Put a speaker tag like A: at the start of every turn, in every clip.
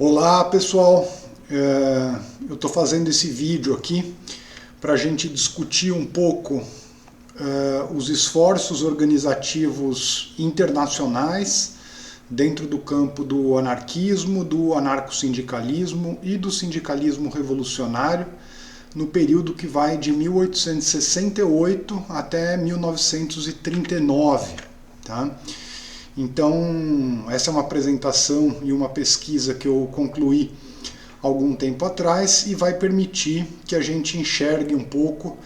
A: Olá pessoal, eu estou fazendo esse vídeo aqui para a gente discutir um pouco os esforços organizativos internacionais dentro do campo do anarquismo, do anarcossindicalismo e do sindicalismo revolucionário no período que vai de 1868 até 1939, tá? Então, essa é uma apresentação e uma pesquisa que eu concluí algum tempo atrás e vai permitir que a gente enxergue um pouco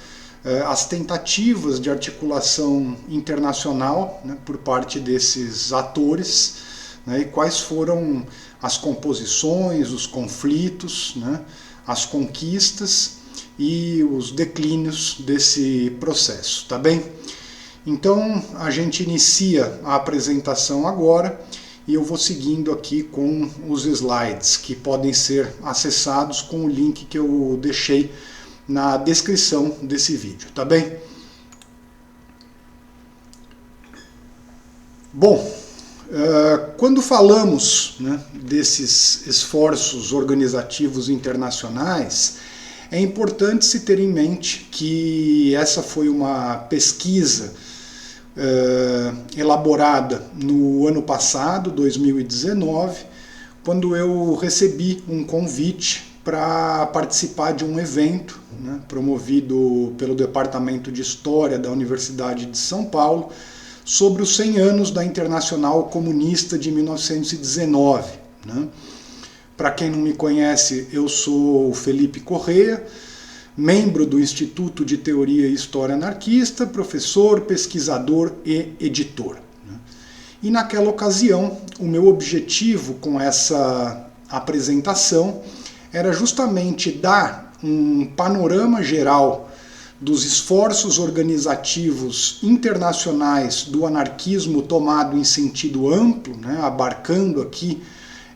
A: as tentativas de articulação internacional, né, por parte desses atores, né, e quais foram as composições, os conflitos, né, as conquistas e os declínios desse processo, tá bem? Então a gente inicia a apresentação agora e eu vou seguindo aqui com os slides que podem ser acessados com o link que eu deixei na descrição desse vídeo, tá bem? Bom, quando falamos, né, desses esforços organizativos internacionais, é importante se ter em mente que essa foi uma pesquisa elaborada no ano passado, 2019, quando eu recebi um convite para participar de um evento, né, promovido pelo Departamento de História da Universidade de São Paulo, sobre os 100 anos da Internacional Comunista de 1919. Né? Para quem não me conhece, eu sou o Felipe Correia, membro do Instituto de Teoria e História Anarquista, professor, pesquisador e editor. E naquela ocasião, o meu objetivo com essa apresentação era justamente dar um panorama geral dos esforços organizativos internacionais do anarquismo tomado em sentido amplo, né, abarcando aqui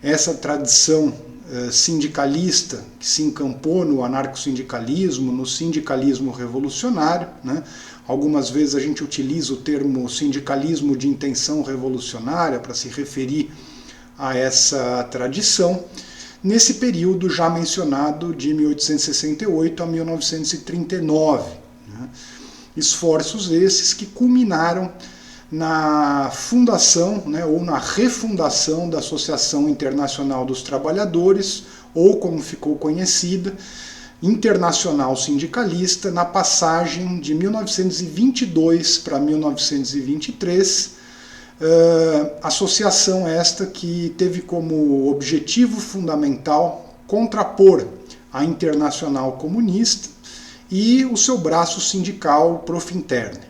A: essa tradição sindicalista que se encampou no anarcossindicalismo, no sindicalismo revolucionário, né? Algumas vezes a gente utiliza o termo sindicalismo de intenção revolucionária para se referir a essa tradição, nesse período já mencionado de 1868 a 1939. Né? Esforços esses que culminaram na fundação, né, ou na refundação da Associação Internacional dos Trabalhadores, ou como ficou conhecida, Internacional Sindicalista, na passagem de 1922 para 1923, associação esta que teve como objetivo fundamental contrapor a Internacional Comunista e o seu braço sindical Profinterne.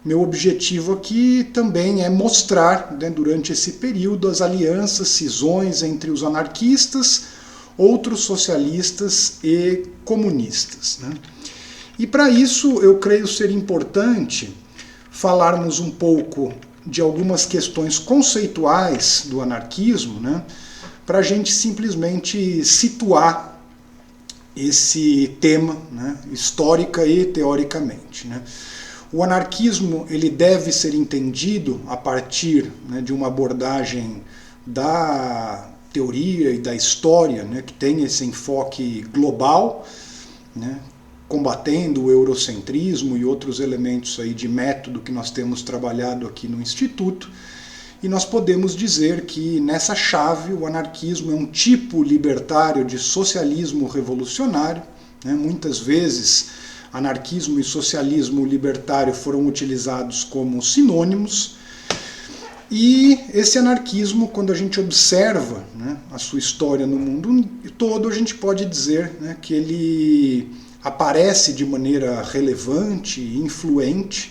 A: Meu objetivo aqui também é mostrar, né, durante esse período, as alianças, cisões entre os anarquistas, outros socialistas e comunistas. Né? E para isso eu creio ser importante falarmos um pouco de algumas questões conceituais do anarquismo, né, para a gente simplesmente situar esse tema, né, histórica e teoricamente. Né? O anarquismo ele deve ser entendido a partir, né, de uma abordagem da teoria e da história, né, que tem esse enfoque global, né, combatendo o eurocentrismo e outros elementos aí de método que nós temos trabalhado aqui no Instituto. E nós podemos dizer que nessa chave o anarquismo é um tipo libertário de socialismo revolucionário. Né, muitas vezes anarquismo e socialismo libertário foram utilizados como sinônimos, e esse anarquismo, quando a gente observa, né, a sua história no mundo todo, a gente pode dizer, né, que ele aparece de maneira relevante e influente,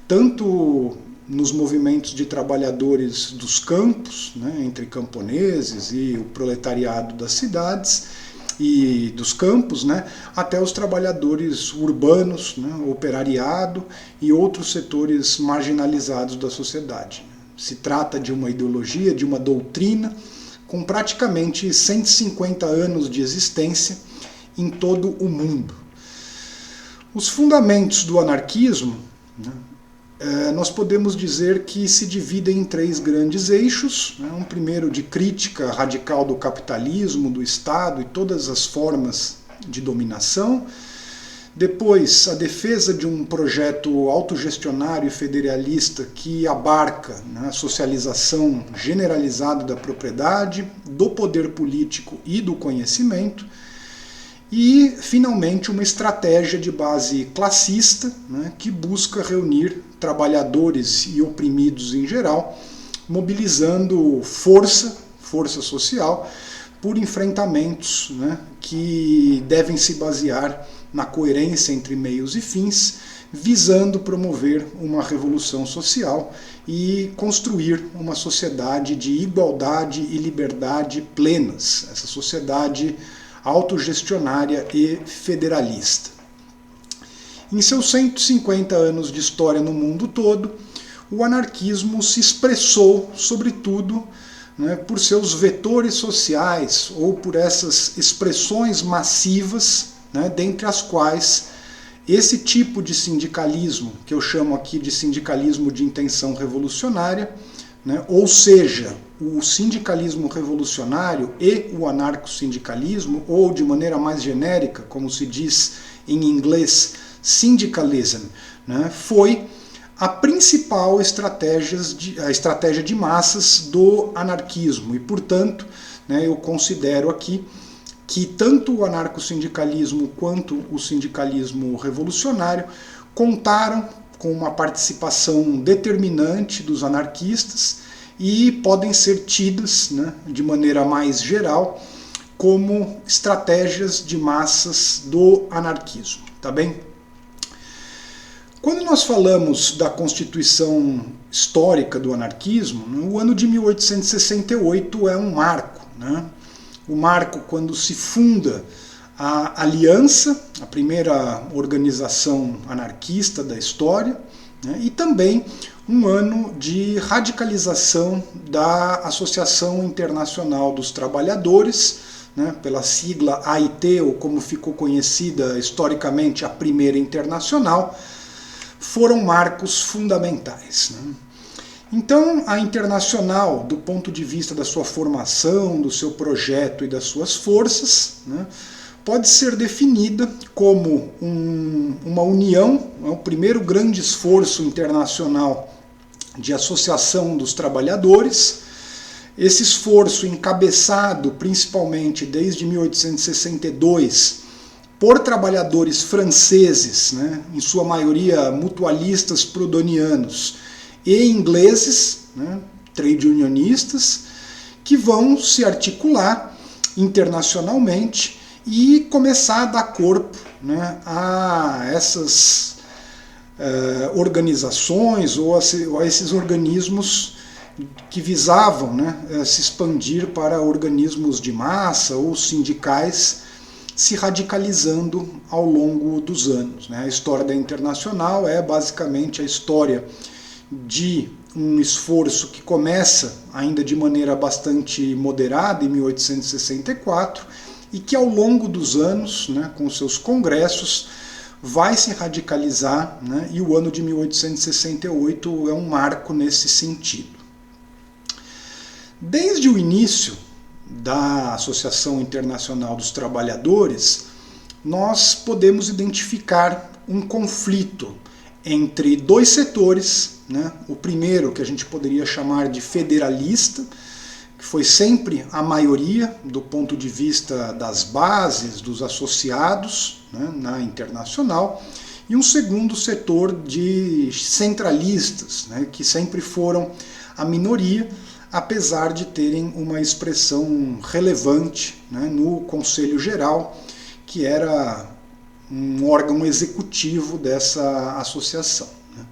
A: tanto nos movimentos de trabalhadores dos campos, né, entre camponeses e o proletariado das cidades, e dos campos, né, até os trabalhadores urbanos, né, operariado e outros setores marginalizados da sociedade. Se trata de uma ideologia, de uma doutrina com praticamente 150 anos de existência em todo o mundo. Os fundamentos do anarquismo, né, nós podemos dizer que se dividem em 3 grandes eixos, né? Um primeiro de crítica radical do capitalismo, do Estado e todas as formas de dominação. Depois, a defesa de um projeto autogestionário e federalista que abarca, né, a socialização generalizada da propriedade, do poder político e do conhecimento. E, finalmente, uma estratégia de base classista, né, que busca reunir trabalhadores e oprimidos em geral, mobilizando força social, por enfrentamentos, né, que devem se basear na coerência entre meios e fins, visando promover uma revolução social e construir uma sociedade de igualdade e liberdade plenas, essa sociedade autogestionária e federalista. Em seus 150 anos de história no mundo todo, o anarquismo se expressou, sobretudo, né, por seus vetores sociais ou por essas expressões massivas, né, dentre as quais esse tipo de sindicalismo, que eu chamo aqui de sindicalismo de intenção revolucionária, né, ou seja, o sindicalismo revolucionário e o anarcossindicalismo, ou de maneira mais genérica, como se diz em inglês, syndicalism, né, foi a principal estratégia de massas do anarquismo. E, portanto, né, eu considero aqui que tanto o anarcossindicalismo quanto o sindicalismo revolucionário contaram com uma participação determinante dos anarquistas e podem ser tidas, né, de maneira mais geral, como estratégias de massas do anarquismo. Tá bem? Quando nós falamos da constituição histórica do anarquismo, o ano de 1868 é um marco, né? O marco quando se funda a Aliança, a primeira organização anarquista da história, né? E também um ano de radicalização da Associação Internacional dos Trabalhadores, né? Pela sigla AIT, ou como ficou conhecida historicamente, a Primeira Internacional, foram marcos fundamentais, né? Então, a Internacional, do ponto de vista da sua formação, do seu projeto e das suas forças, né, pode ser definida como uma união, o primeiro grande esforço internacional de associação dos trabalhadores. Esse esforço encabeçado principalmente desde 1862 por trabalhadores franceses, né, em sua maioria mutualistas proudhonianos, e ingleses, né, trade unionistas, que vão se articular internacionalmente e começar a dar corpo, né, a essas organizações ou a esses organismos que visavam, né, se expandir para organismos de massa ou sindicais, se radicalizando ao longo dos anos, né. A história da Internacional é basicamente a história de um esforço que começa ainda de maneira bastante moderada em 1864 e que ao longo dos anos, né, com seus congressos, vai se radicalizar, né, e o ano de 1868 é um marco nesse sentido. Desde o início da Associação Internacional dos Trabalhadores, nós podemos identificar um conflito entre dois setores, né? O primeiro, que a gente poderia chamar de federalista, que foi sempre a maioria do ponto de vista das bases, dos associados, né, na Internacional, e um segundo setor de centralistas, né, que sempre foram a minoria, apesar de terem uma expressão relevante, né, no Conselho Geral, que era um órgão executivo dessa associação, né.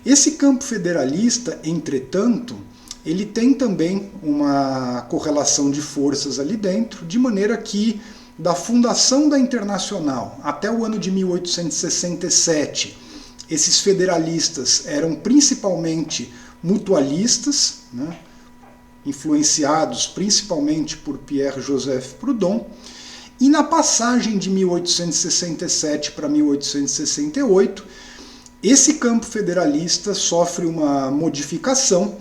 A: Esse campo federalista, entretanto, ele tem também uma correlação de forças ali dentro, de maneira que, da fundação da Internacional até o ano de 1867, esses federalistas eram principalmente mutualistas, né, influenciados principalmente por Pierre-Joseph Proudhon, e na passagem de 1867 para 1868, esse campo federalista sofre uma modificação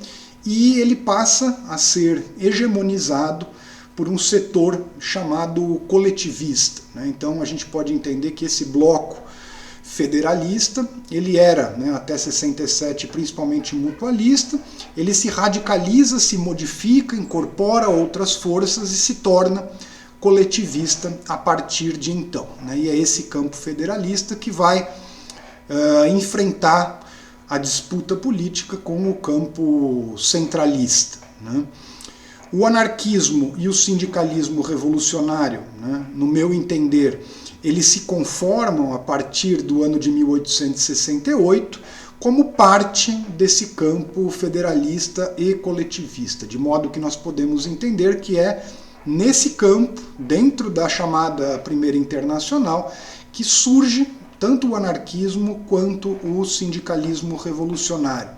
A: e ele passa a ser hegemonizado por um setor chamado coletivista. Então a gente pode entender que esse bloco federalista, ele era, até 67, principalmente mutualista, ele se radicaliza, se modifica, incorpora outras forças e se torna coletivista a partir de então. E é esse campo federalista que vai enfrentar a disputa política com o campo centralista. O anarquismo e o sindicalismo revolucionário, no meu entender, eles se conformam a partir do ano de 1868 como parte desse campo federalista e coletivista, de modo que nós podemos entender que é nesse campo, dentro da chamada Primeira Internacional, que surge tanto o anarquismo quanto o sindicalismo revolucionário.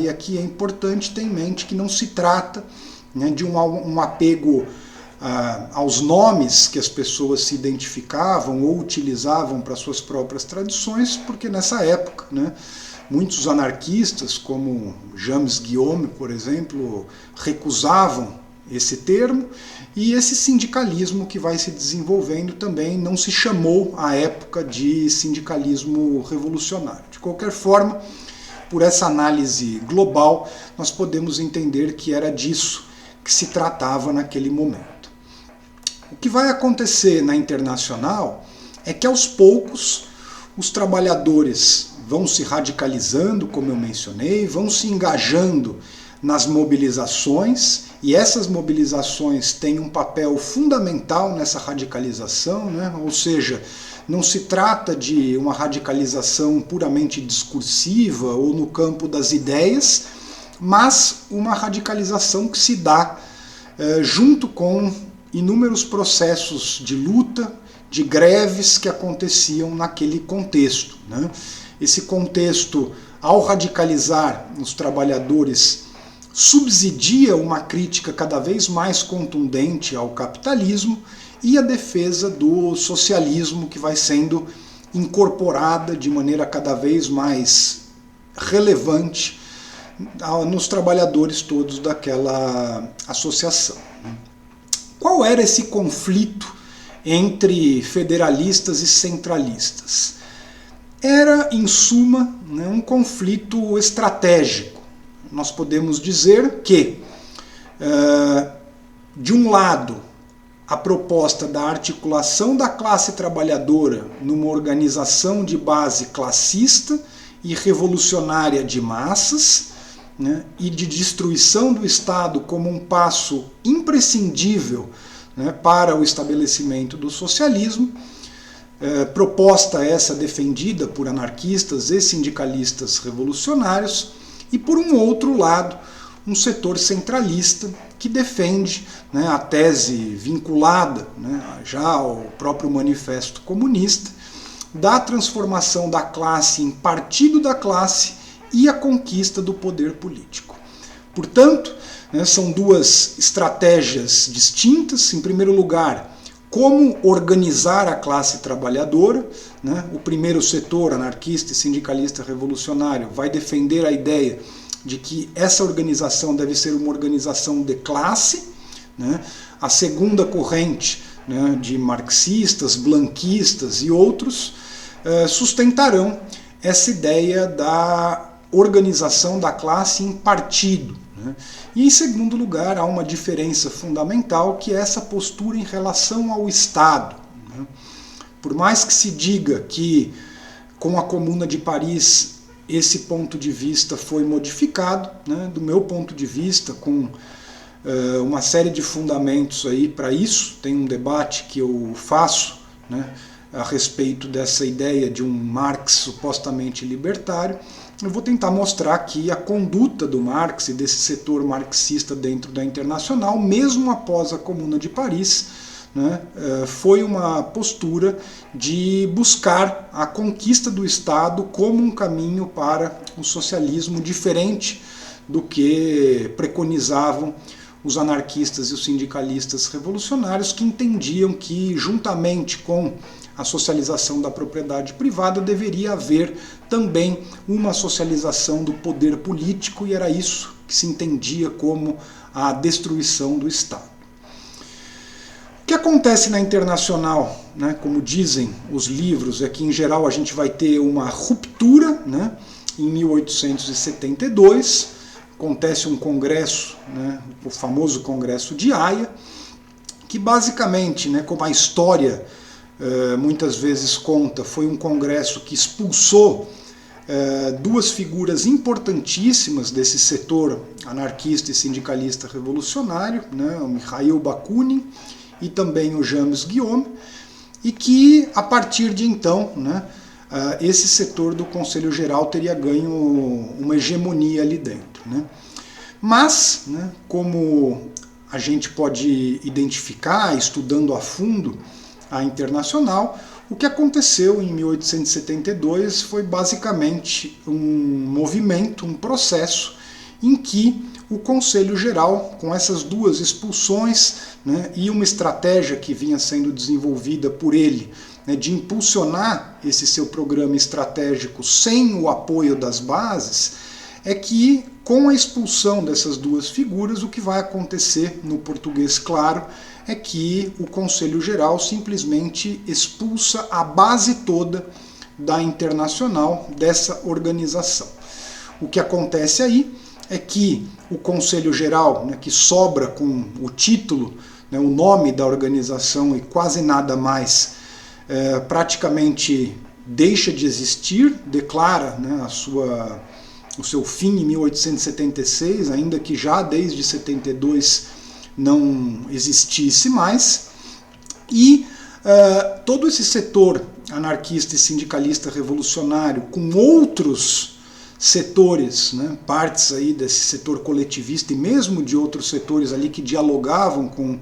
A: E aqui é importante ter em mente que não se trata de um apego aos nomes que as pessoas se identificavam ou utilizavam para suas próprias tradições, porque nessa época, muitos anarquistas, como James Guillaume, por exemplo, recusavam esse termo, e esse sindicalismo que vai se desenvolvendo também não se chamou à época de sindicalismo revolucionário. De qualquer forma, por essa análise global, nós podemos entender que era disso que se tratava naquele momento. O que vai acontecer na Internacional é que aos poucos os trabalhadores vão se radicalizando, como eu mencionei, vão se engajando nas mobilizações, e essas mobilizações têm um papel fundamental nessa radicalização, ou seja, não se trata de uma radicalização puramente discursiva ou no campo das ideias, mas uma radicalização que se dá junto com inúmeros processos de luta, de greves que aconteciam naquele contexto. Esse contexto, ao radicalizar os trabalhadores, subsidia uma crítica cada vez mais contundente ao capitalismo e a defesa do socialismo, que vai sendo incorporada de maneira cada vez mais relevante nos trabalhadores todos daquela associação. Qual era esse conflito entre federalistas e centralistas? Era, em suma, um conflito estratégico. Nós podemos dizer que, de um lado, a proposta da articulação da classe trabalhadora numa organização de base classista e revolucionária de massas, e de destruição do Estado como um passo imprescindível para o estabelecimento do socialismo, proposta essa defendida por anarquistas e sindicalistas revolucionários, e por um outro lado, um setor centralista que defende a tese vinculada já ao próprio Manifesto Comunista da transformação da classe em partido da classe e a conquista do poder político. Portanto, são duas estratégias distintas. Em primeiro lugar, como organizar a classe trabalhadora. O primeiro setor, anarquista e sindicalista revolucionário, vai defender a ideia de que essa organização deve ser uma organização de classe. A segunda corrente, de marxistas, blanquistas e outros, sustentarão essa ideia da organização da classe em partido. E, em segundo lugar, há uma diferença fundamental, que é essa postura em relação ao Estado. Por mais que se diga que, com a Comuna de Paris, esse ponto de vista foi modificado, do meu ponto de vista, com uma série de fundamentos aí para isso, tem um debate que eu faço a respeito dessa ideia de um Marx supostamente libertário. Eu vou tentar mostrar aqui a conduta do Marx e desse setor marxista dentro da Internacional, mesmo após a Comuna de Paris, foi uma postura de buscar a conquista do Estado como um caminho para o socialismo, diferente do que preconizavam os anarquistas e os sindicalistas revolucionários, que entendiam que, juntamente com a socialização da propriedade privada, deveria haver também uma socialização do poder político, e era isso que se entendia como a destruição do Estado. O que acontece na Internacional, né, como dizem os livros, é que em geral a gente vai ter uma ruptura, né, em 1872, acontece um congresso, né, o famoso Congresso de Haia, que basicamente, né, como a história muitas vezes conta, foi um congresso que expulsou duas figuras importantíssimas desse setor anarquista e sindicalista revolucionário, né, o Mikhail Bakunin e também o James Guillaume, e que a partir de então, né, esse setor do Conselho Geral teria ganho uma hegemonia ali dentro, né. Mas, né, como a gente pode identificar estudando a fundo a Internacional, o que aconteceu em 1872 foi basicamente um movimento, um processo em que o Conselho Geral, com essas duas expulsões, né, e uma estratégia que vinha sendo desenvolvida por ele, né, de impulsionar esse seu programa estratégico sem o apoio das bases, é que com a expulsão dessas duas figuras, o que vai acontecer, no português claro, é que o Conselho Geral simplesmente expulsa a base toda da Internacional, dessa organização. O que acontece aí é que o Conselho Geral, né, que sobra com o título, né, o nome da organização e quase nada mais, praticamente deixa de existir, declara, né, o seu fim em 1876, ainda que já desde 72 não existisse mais, e todo esse setor anarquista e sindicalista revolucionário, com outros setores, né, partes aí desse setor coletivista e mesmo de outros setores ali que dialogavam com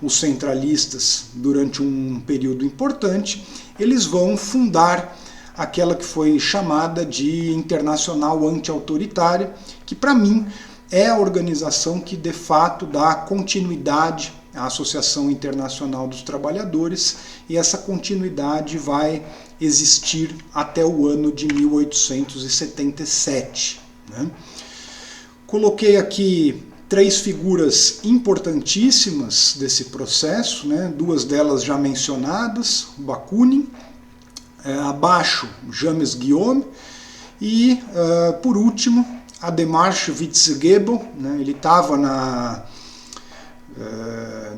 A: os centralistas durante um período importante, eles vão fundar aquela que foi chamada de Internacional Anti-Autoritária, que para mim é a organização que de fato dá continuidade à Associação Internacional dos Trabalhadores, e essa continuidade vai existir até o ano de 1877. Né? Coloquei aqui três figuras importantíssimas desse processo, né? Duas delas já mencionadas, Bakunin, abaixo James Guillaume, e por último Ademar Schwitzgebel, né? Ele estava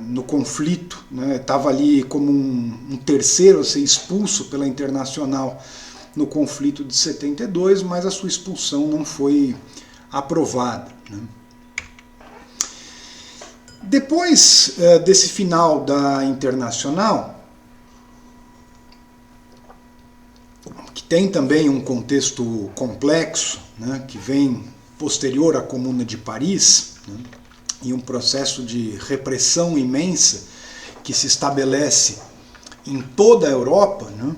A: no conflito, estava, né? Ali como um terceiro a ser expulso pela Internacional no conflito de 72, mas a sua expulsão não foi aprovada. Né? Depois desse final da Internacional, que tem também um contexto complexo, né, que vem posterior à Comuna de Paris, né, e um processo de repressão imensa que se estabelece em toda a Europa, né,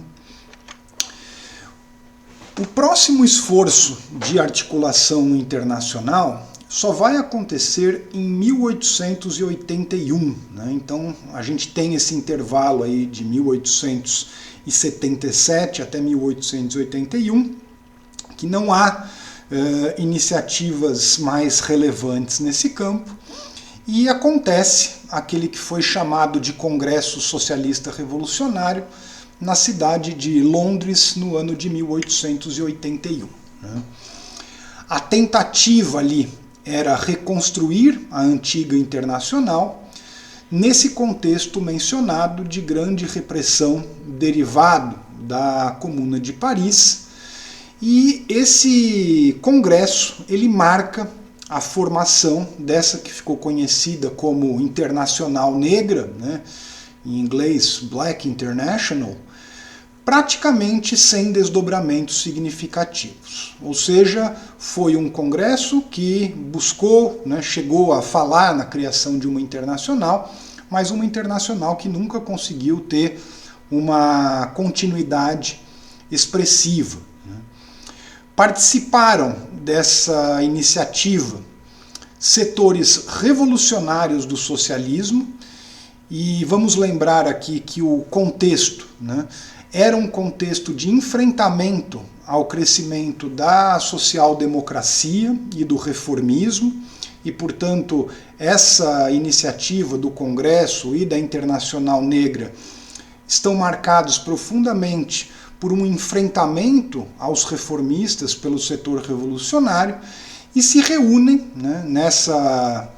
A: o próximo esforço de articulação internacional só vai acontecer em 1881. Né? Então a gente tem esse intervalo aí de 1877 até 1881, que não há iniciativas mais relevantes nesse campo, e acontece aquele que foi chamado de Congresso Socialista Revolucionário na cidade de Londres no ano de 1881. Né? A tentativa ali era reconstruir a antiga Internacional nesse contexto mencionado de grande repressão derivado da Comuna de Paris, e esse congresso ele marca a formação dessa que ficou conhecida como Internacional Negra, né, em inglês Black International, praticamente sem desdobramentos significativos. Ou seja, foi um congresso que buscou, né, chegou a falar na criação de uma internacional, mas uma internacional que nunca conseguiu ter uma continuidade expressiva. Né. Participaram dessa iniciativa setores revolucionários do socialismo, e vamos lembrar aqui que o contexto, né, era um contexto de enfrentamento ao crescimento da social-democracia e do reformismo, e, portanto, essa iniciativa do Congresso e da Internacional Negra estão marcados profundamente por um enfrentamento aos reformistas pelo setor revolucionário e se reúnem, né, nessa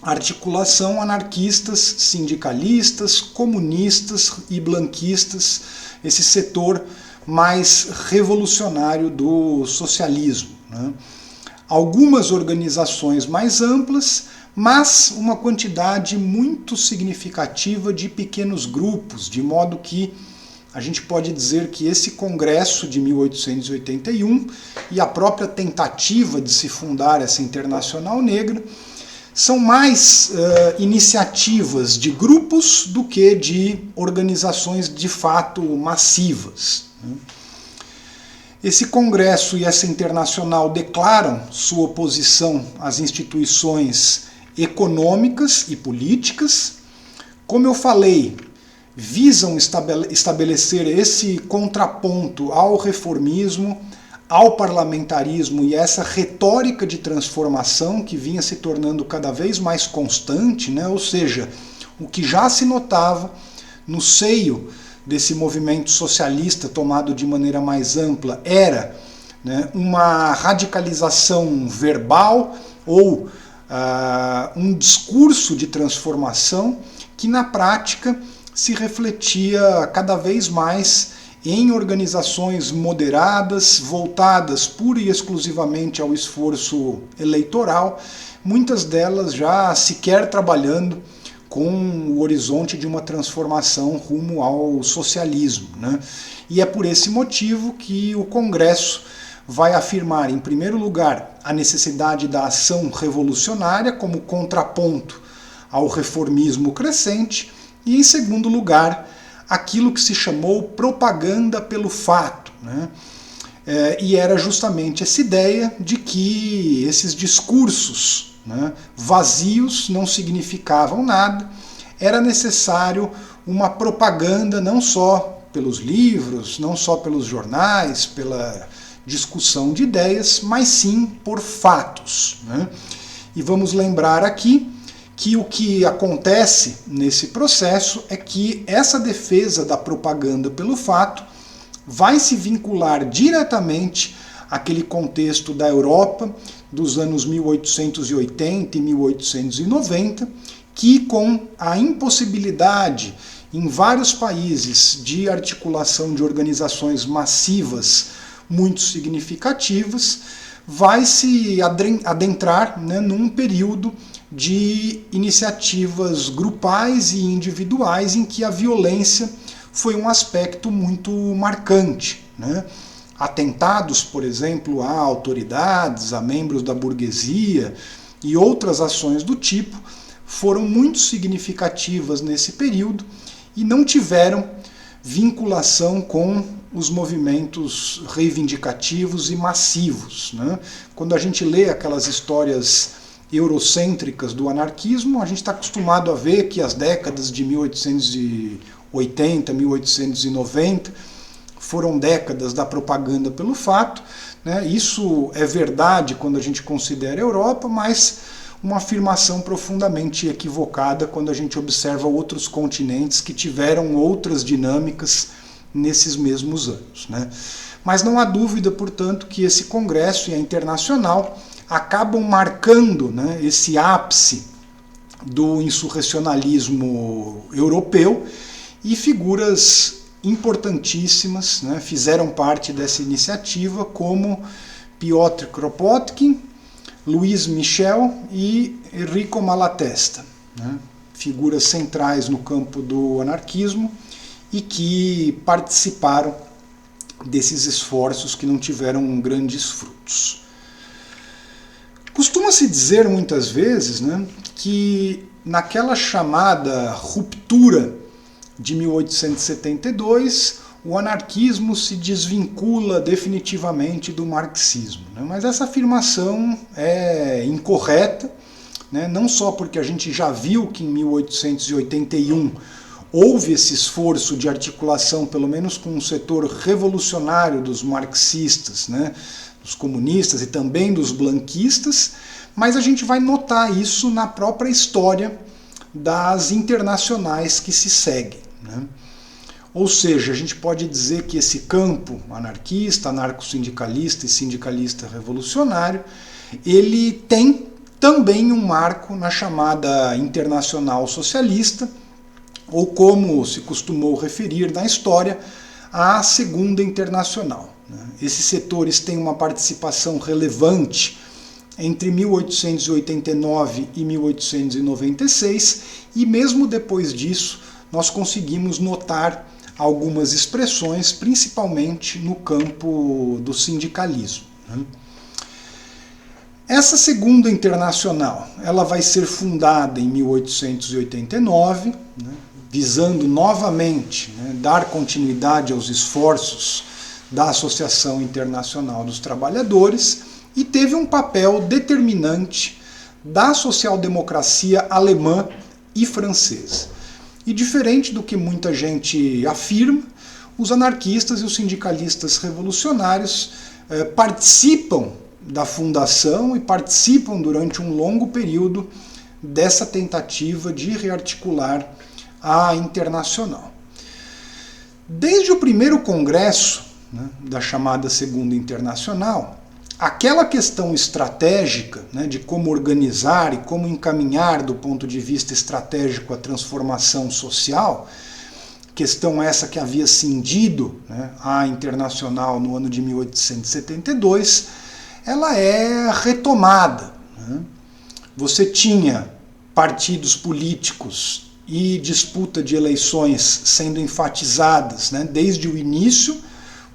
A: articulação anarquistas, sindicalistas, comunistas e blanquistas, esse setor mais revolucionário do socialismo, né? Algumas organizações mais amplas, mas uma quantidade muito significativa de pequenos grupos, de modo que a gente pode dizer que esse congresso de 1881 e a própria tentativa de se fundar essa Internacional Negra são mais iniciativas de grupos do que de organizações de fato massivas. Esse congresso e essa internacional declaram sua oposição às instituições econômicas e políticas. Como eu falei, visam estabelecer esse contraponto ao reformismo, ao parlamentarismo e a essa retórica de transformação que vinha se tornando cada vez mais constante, né? Ou seja, o que já se notava no seio desse movimento socialista tomado de maneira mais ampla era, né, uma radicalização verbal ou um discurso de transformação que na prática se refletia cada vez mais em organizações moderadas, voltadas pura e exclusivamente ao esforço eleitoral, muitas delas já sequer trabalhando com o horizonte de uma transformação rumo ao socialismo, né? E é por esse motivo que o Congresso vai afirmar, em primeiro lugar, a necessidade da ação revolucionária como contraponto ao reformismo crescente, e, em segundo lugar, aquilo que se chamou propaganda pelo fato, né? E era justamente essa ideia de que esses discursos, né, vazios não significavam nada, era necessário uma propaganda não só pelos livros, não só pelos jornais, pela discussão de ideias, mas sim por fatos, né? E vamos lembrar aqui que o que acontece nesse processo é que essa defesa da propaganda pelo fato vai se vincular diretamente àquele contexto da Europa dos anos 1880 e 1890, que com a impossibilidade em vários países de articulação de organizações massivas muito significativas, vai se adentrar, né, num período de iniciativas grupais e individuais em que a violência foi um aspecto muito marcante, né? Atentados, por exemplo, a autoridades, a membros da burguesia e outras ações do tipo foram muito significativas nesse período e não tiveram vinculação com os movimentos reivindicativos e massivos, né? Quando a gente lê aquelas histórias eurocêntricas do anarquismo, a gente está acostumado a ver que as décadas de 1880, 1890 foram décadas da propaganda pelo fato, né? Isso é verdade quando a gente considera a Europa, mas uma afirmação profundamente equivocada quando a gente observa outros continentes que tiveram outras dinâmicas nesses mesmos anos, né? Mas não há dúvida, portanto, que esse congresso e a Internacional acabam marcando, né, esse ápice do insurrecionalismo europeu, e figuras importantíssimas, né, fizeram parte dessa iniciativa, como Piotr Kropotkin, Louis Michel e Enrico Malatesta, né, figuras centrais no campo do anarquismo e que participaram desses esforços que não tiveram grandes frutos. Costuma-se dizer muitas vezes, né, que naquela chamada ruptura de 1872, o anarquismo se desvincula definitivamente do marxismo, né? Mas essa afirmação é incorreta, né? Não só porque a gente já viu que em 1881 houve esse esforço de articulação, pelo menos com um setor revolucionário dos marxistas, né? Dos comunistas e também dos blanquistas, mas a gente vai notar isso na própria história das internacionais que se seguem, né? Ou seja, a gente pode dizer que esse campo anarquista, anarco-sindicalista e sindicalista revolucionário, ele tem também um marco na chamada Internacional Socialista, ou como se costumou referir na história, a Segunda Internacional. Esses setores têm uma participação relevante entre 1889 e 1896, e mesmo depois disso nós conseguimos notar algumas expressões, principalmente no campo do sindicalismo. Essa Segunda Internacional, ela vai ser fundada em 1889, visando novamente dar continuidade aos esforços da Associação Internacional dos Trabalhadores, e teve um papel determinante da social-democracia alemã e francesa. E diferente do que muita gente afirma, os anarquistas e os sindicalistas revolucionários participam da fundação e participam durante um longo período dessa tentativa de rearticular a Internacional. Desde o primeiro congresso, da chamada Segunda Internacional, aquela questão estratégica, de como organizar e como encaminhar do ponto de vista estratégico a transformação social, questão essa que havia cindido a Internacional no ano de 1872, ela é retomada. Você tinha partidos políticos e disputa de eleições sendo enfatizadas desde o início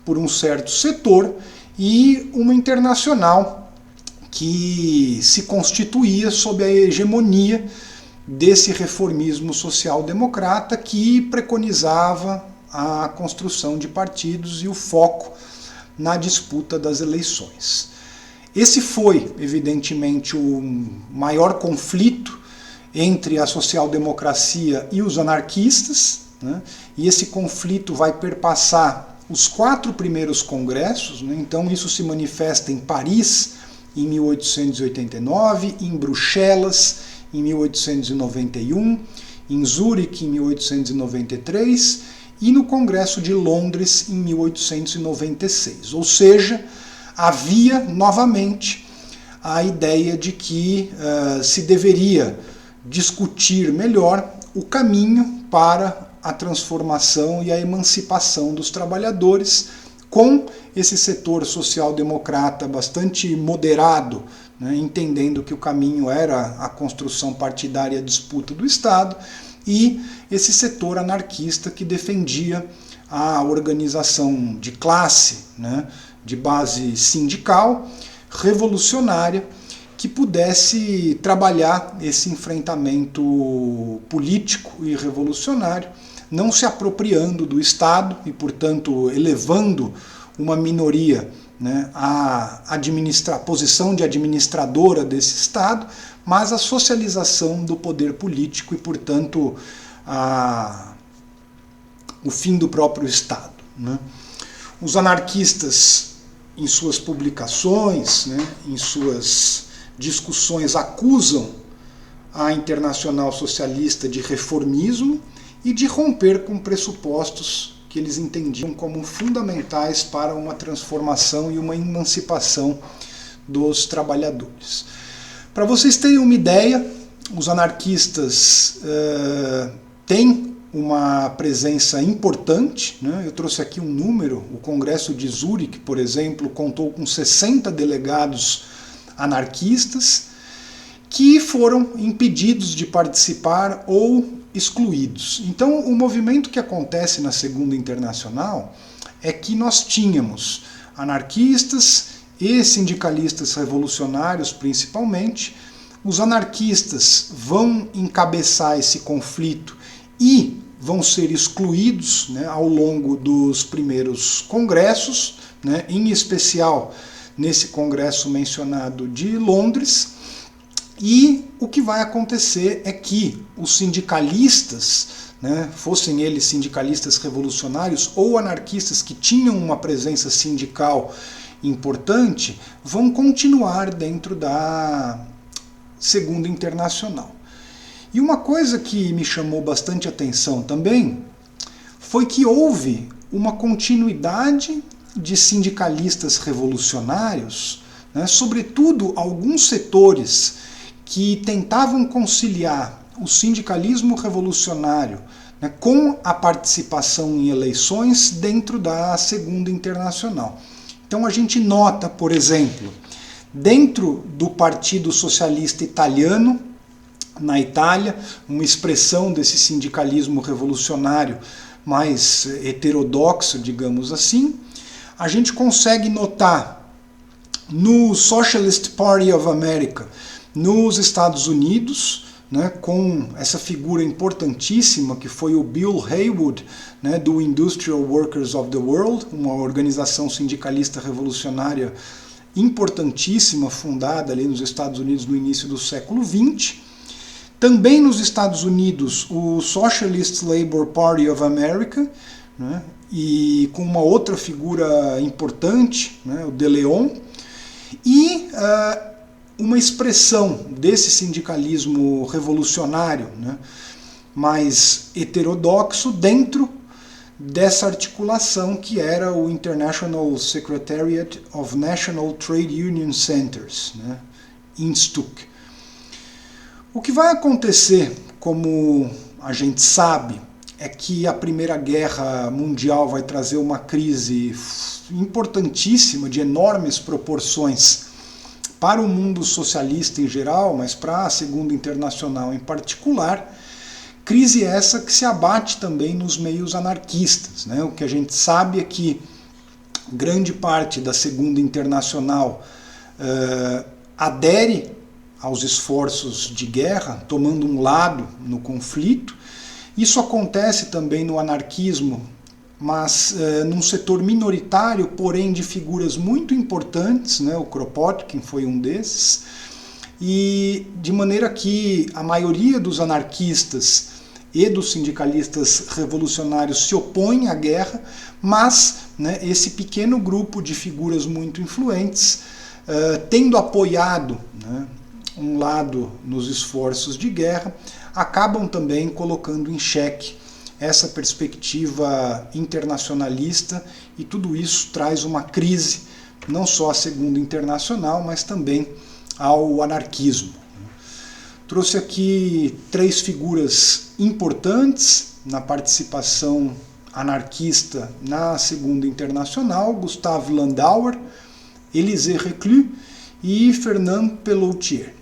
A: por um certo setor, e uma internacional que se constituía sob a hegemonia desse reformismo social-democrata que preconizava a construção de partidos e o foco na disputa das eleições. Esse foi, evidentemente, o maior conflito entre a social-democracia e os anarquistas, e esse conflito vai perpassar os 4 primeiros congressos, então isso se manifesta em Paris, em 1889, em Bruxelas, em 1891, em Zurique, em 1893, e no Congresso de Londres, em 1896. Ou seja, havia novamente a ideia de que se deveria discutir melhor o caminho para a transformação e a emancipação dos trabalhadores, com esse setor social-democrata bastante moderado, entendendo que o caminho era a construção partidária e a disputa do Estado, e esse setor anarquista que defendia a organização de classe, de base sindical, revolucionária, que pudesse trabalhar esse enfrentamento político e revolucionário, não se apropriando do Estado e, portanto, elevando uma minoria à posição de administradora desse Estado, mas a socialização do poder político e, portanto, o fim do próprio Estado. Os anarquistas, em suas publicações, em suas discussões, acusam a Internacional Socialista de reformismo e de romper com pressupostos que eles entendiam como fundamentais para uma transformação e uma emancipação dos trabalhadores. Para vocês terem uma ideia, os anarquistas têm uma presença importante. Eu trouxe aqui um número: o Congresso de Zurique, por exemplo, contou com 60 delegados anarquistas que foram impedidos de participar ou excluídos. Então, o movimento que acontece na Segunda Internacional é que nós tínhamos anarquistas e sindicalistas revolucionários, principalmente. Os anarquistas vão encabeçar esse conflito e vão ser excluídos ao longo dos primeiros congressos, em especial nesse congresso mencionado de Londres. E o que vai acontecer é que os sindicalistas, né, fossem eles sindicalistas revolucionários ou anarquistas que tinham uma presença sindical importante, vão continuar dentro da Segunda Internacional. E uma coisa que me chamou bastante atenção também foi que houve uma continuidade de sindicalistas revolucionários, né, sobretudo alguns setores que tentavam conciliar o sindicalismo revolucionário, né, com a participação em eleições dentro da Segunda Internacional. Então a gente nota, por exemplo, dentro do Partido Socialista Italiano, na Itália, uma expressão desse sindicalismo revolucionário mais heterodoxo, digamos assim, a gente consegue notar no Socialist Party of America, nos Estados Unidos, né, com essa figura importantíssima que foi o Bill Haywood, né, do Industrial Workers of the World, uma organização sindicalista revolucionária importantíssima, fundada ali nos Estados Unidos no início do século XX. Também nos Estados Unidos, o Socialist Labour Party of America, né, e com uma outra figura importante, né, o De Leon, e uma expressão desse sindicalismo revolucionário, né, mais heterodoxo dentro dessa articulação que era o International Secretariat of National Trade Union Centers, né, INSTUC. O que vai acontecer, como a gente sabe, é que a Primeira Guerra Mundial vai trazer uma crise importantíssima, de enormes proporções, para o mundo socialista em geral, mas para a Segunda Internacional em particular. Crise essa que se abate também nos meios anarquistas, né? O que a gente sabe é que grande parte da Segunda Internacional adere aos esforços de guerra, tomando um lado no conflito. Isso acontece também no anarquismo, mas num setor minoritário, porém de figuras muito importantes, né? O Kropotkin foi um desses, e de maneira que a maioria dos anarquistas e dos sindicalistas revolucionários se opõem à guerra, mas, né, esse pequeno grupo de figuras muito influentes, tendo apoiado, né, um lado nos esforços de guerra, acabam também colocando em xeque essa perspectiva internacionalista, e tudo isso traz uma crise não só à Segunda Internacional, mas também ao anarquismo. Trouxe aqui 3 figuras importantes na participação anarquista na Segunda Internacional: Gustave Landauer, Élisée Reclus e Fernand Pelloutier.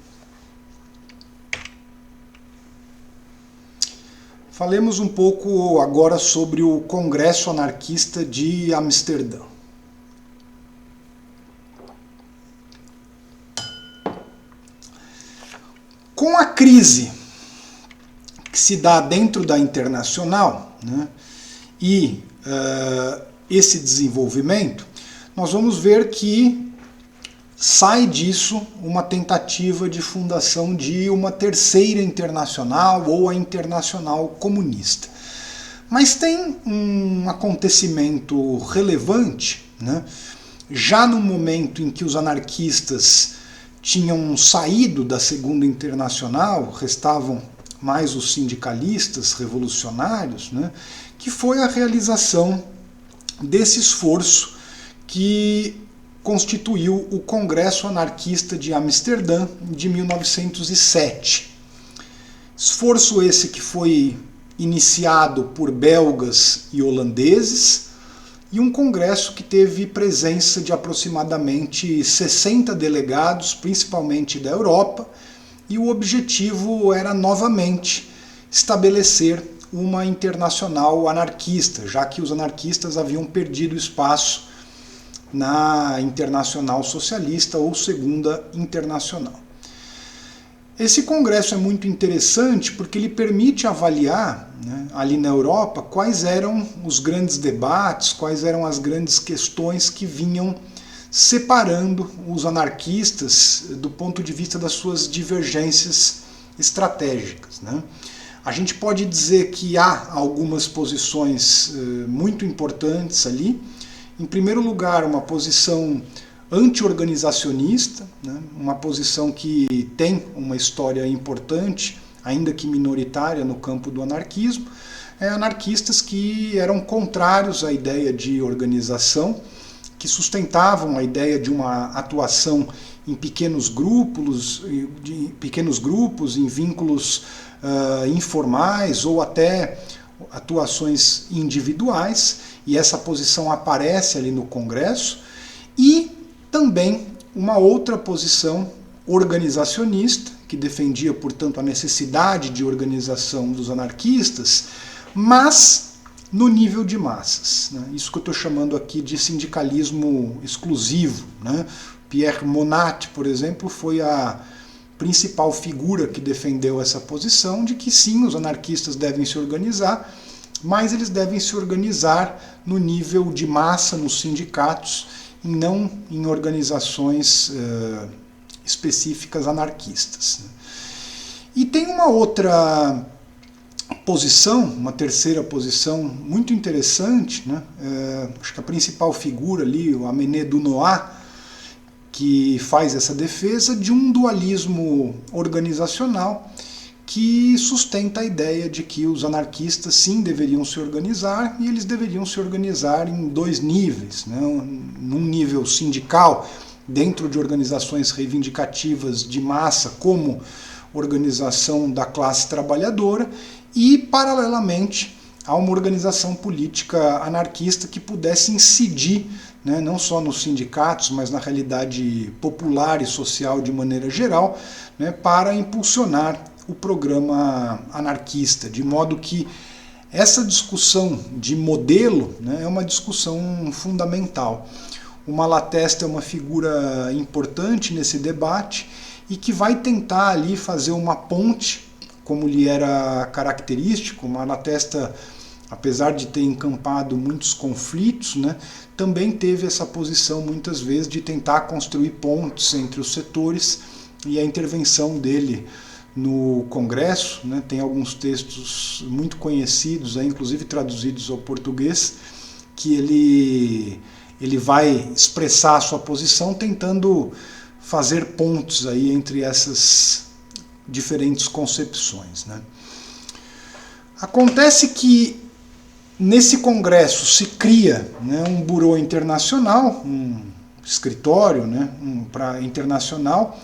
A: Falemos um pouco agora sobre o Congresso Anarquista de Amsterdã. Com a crise que se dá dentro da Internacional, né, e esse desenvolvimento, nós vamos ver que sai disso uma tentativa de fundação de uma terceira internacional, ou a Internacional Comunista. Mas tem um acontecimento relevante, né? Já no momento em que os anarquistas tinham saído da Segunda Internacional, restavam mais os sindicalistas revolucionários, né? Que foi a realização desse esforço que constituiu o Congresso Anarquista de Amsterdã de 1907. Esforço esse que foi iniciado por belgas e holandeses, e um congresso que teve presença de aproximadamente 60 delegados, principalmente da Europa, e o objetivo era novamente estabelecer uma internacional anarquista, já que os anarquistas haviam perdido espaço na Internacional Socialista ou Segunda Internacional. Esse congresso é muito interessante porque ele permite avaliar, né, ali na Europa, quais eram os grandes debates, quais eram as grandes questões que vinham separando os anarquistas do ponto de vista das suas divergências estratégicas, né? A gente pode dizer que há algumas posições muito importantes ali. Em primeiro lugar, uma posição anti-organizacionista, né? Uma posição que tem uma história importante, ainda que minoritária, no campo do anarquismo. Anarquistas que eram contrários à ideia de organização, que sustentavam a ideia de uma atuação em pequenos grupos, em vínculos informais ou até atuações individuais, e essa posição aparece ali no Congresso, e também uma outra posição organizacionista, que defendia, portanto, a necessidade de organização dos anarquistas, mas no nível de massas, né? Isso que eu estou chamando aqui de sindicalismo exclusivo, né? Pierre Monat, por exemplo, foi a principal figura que defendeu essa posição de que sim, os anarquistas devem se organizar, mas eles devem se organizar no nível de massa, nos sindicatos, e não em organizações específicas anarquistas. E tem uma outra posição, uma terceira posição muito interessante, né? Acho que a principal figura ali, o Amené Dunois, que faz essa defesa de um dualismo organizacional que sustenta a ideia de que os anarquistas sim deveriam se organizar, e eles deveriam se organizar em dois níveis, né? Num nível sindical, dentro de organizações reivindicativas de massa, como organização da classe trabalhadora, e paralelamente a uma organização política anarquista que pudesse incidir, né, não só nos sindicatos, mas na realidade popular e social de maneira geral, né, para impulsionar o programa anarquista, de modo que essa discussão de modelo, né, é uma discussão fundamental. O Malatesta é uma figura importante nesse debate e que vai tentar ali fazer uma ponte, como lhe era característico. O Malatesta, apesar de ter encampado muitos conflitos, né, também teve essa posição muitas vezes de tentar construir pontes entre os setores, e a intervenção dele no Congresso, né, tem alguns textos muito conhecidos, inclusive traduzidos ao português, que ele vai expressar a sua posição tentando fazer pontes aí entre essas diferentes concepções, né. Acontece que nesse congresso se cria, né, um bureau internacional, um escritório, né, internacional,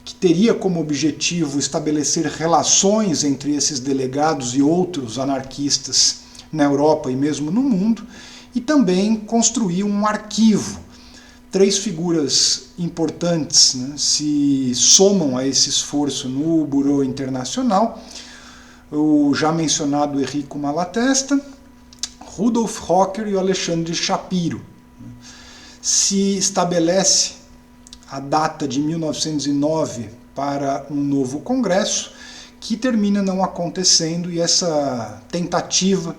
A: que teria como objetivo estabelecer relações entre esses delegados e outros anarquistas na Europa e mesmo no mundo, e também construir um arquivo. Três figuras importantes, né, se somam a esse esforço no Bureau Internacional: o já mencionado Enrico Malatesta, Rudolf Rocker e o Alexandre Shapiro. Se estabelece a data de 1909 para um novo congresso, que termina não acontecendo, e essa tentativa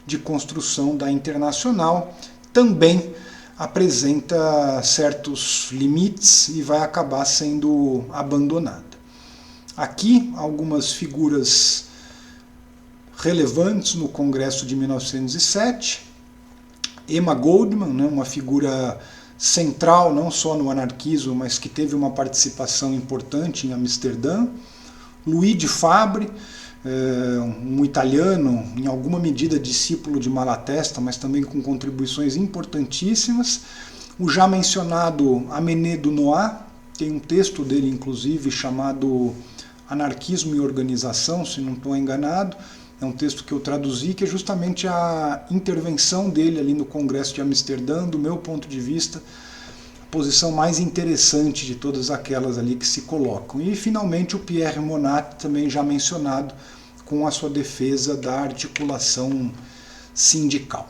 A: de construção da Internacional também apresenta certos limites e vai acabar sendo abandonada. Aqui, algumas figuras relevantes no Congresso de 1907. Emma Goldman, né, uma figura central não só no anarquismo, mas que teve uma participação importante em Amsterdã. Luigi Fabbri, um italiano, em alguma medida discípulo de Malatesta, mas também com contribuições importantíssimas. O já mencionado Amené Dunois, tem um texto dele inclusive chamado Anarquismo e Organização, se não estou enganado. É um texto que eu traduzi, que é justamente a intervenção dele ali no Congresso de Amsterdã, do meu ponto de vista, a posição mais interessante de todas aquelas ali que se colocam. E, finalmente, o Pierre Monat, também já mencionado, com a sua defesa da articulação sindical.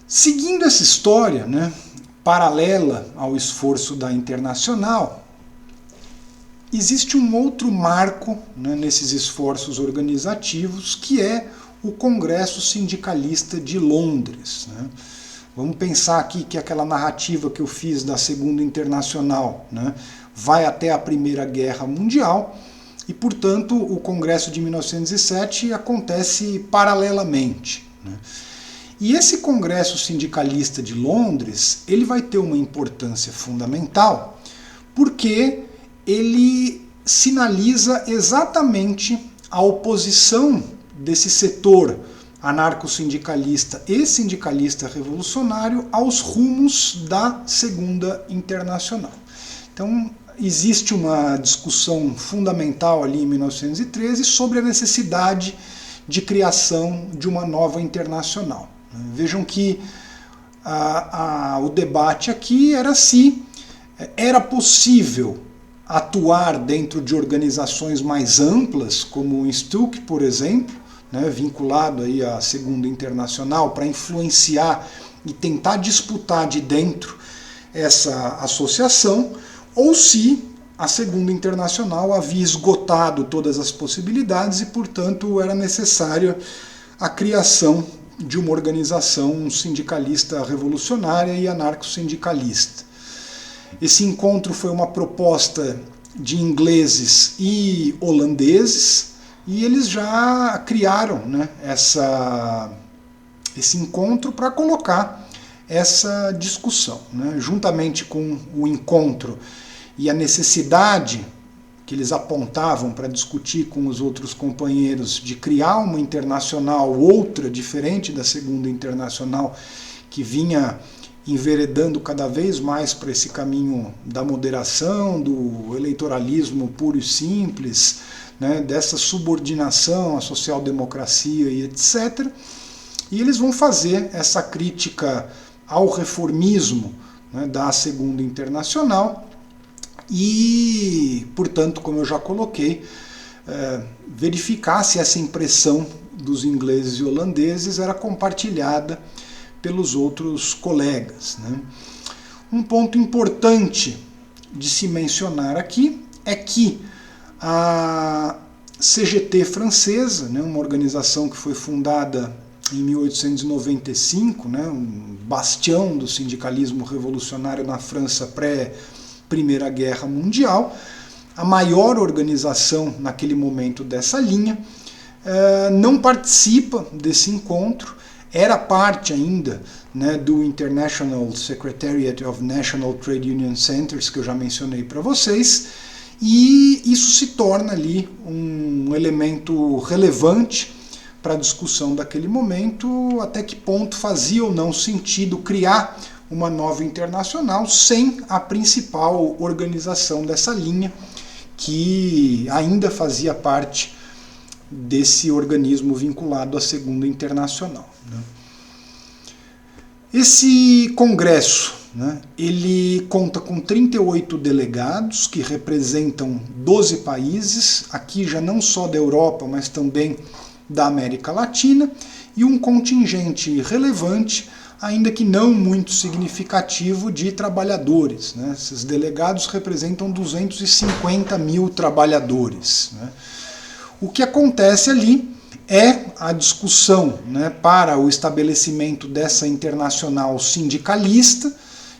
A: Seguindo essa história, né, paralela ao esforço da Internacional, existe um outro marco, né, nesses esforços organizativos, que é o Congresso Sindicalista de Londres, né. Vamos pensar aqui que aquela narrativa que eu fiz da Segunda Internacional, né, vai até a Primeira Guerra Mundial e, portanto, o Congresso de 1907 acontece paralelamente, né? E esse Congresso Sindicalista de Londres, ele vai ter uma importância fundamental porque ele sinaliza exatamente a oposição desse setor anarco-sindicalista e sindicalista revolucionário aos rumos da Segunda Internacional. Então, existe uma discussão fundamental ali em 1913 sobre a necessidade de criação de uma nova internacional. Vejam que o debate aqui era se era possível atuar dentro de organizações mais amplas, como o Instuc, por exemplo, né, vinculado aí à Segunda Internacional, para influenciar e tentar disputar de dentro essa associação, ou se a Segunda Internacional havia esgotado todas as possibilidades e, portanto, era necessária a criação de uma organização sindicalista revolucionária e anarco-sindicalista. Esse encontro foi uma proposta de ingleses e holandeses e eles já criaram, né, esse encontro para colocar essa discussão, né, juntamente com o encontro e a necessidade que eles apontavam para discutir com os outros companheiros de criar uma internacional outra, diferente da Segunda Internacional, que vinha enveredando cada vez mais para esse caminho da moderação, do eleitoralismo puro e simples, né, dessa subordinação à social-democracia e etc. E eles vão fazer essa crítica ao reformismo, né, da Segunda Internacional e, portanto, como eu já coloquei, verificar se essa impressão dos ingleses e holandeses era compartilhada pelos outros colegas, né? Um ponto importante de se mencionar aqui é que a CGT francesa, né, uma organização que foi fundada em 1895, né, um bastião do sindicalismo revolucionário na França pré-Primeira Guerra Mundial, a maior organização naquele momento dessa linha, não participa desse encontro, era parte ainda, né, do International Secretariat of National Trade Union Centers, que eu já mencionei para vocês, e isso se torna ali um elemento relevante para a discussão daquele momento, até que ponto fazia ou não sentido criar uma nova internacional sem a principal organização dessa linha, que ainda fazia parte desse organismo vinculado à Segunda Internacional, né? Esse congresso, né, ele conta com 38 delegados que representam 12 países, aqui já não só da Europa, mas também da América Latina, e um contingente relevante, ainda que não muito significativo, de trabalhadores, né? Esses delegados representam 250 mil trabalhadores, né? O que acontece ali é a discussão, né, para o estabelecimento dessa internacional sindicalista,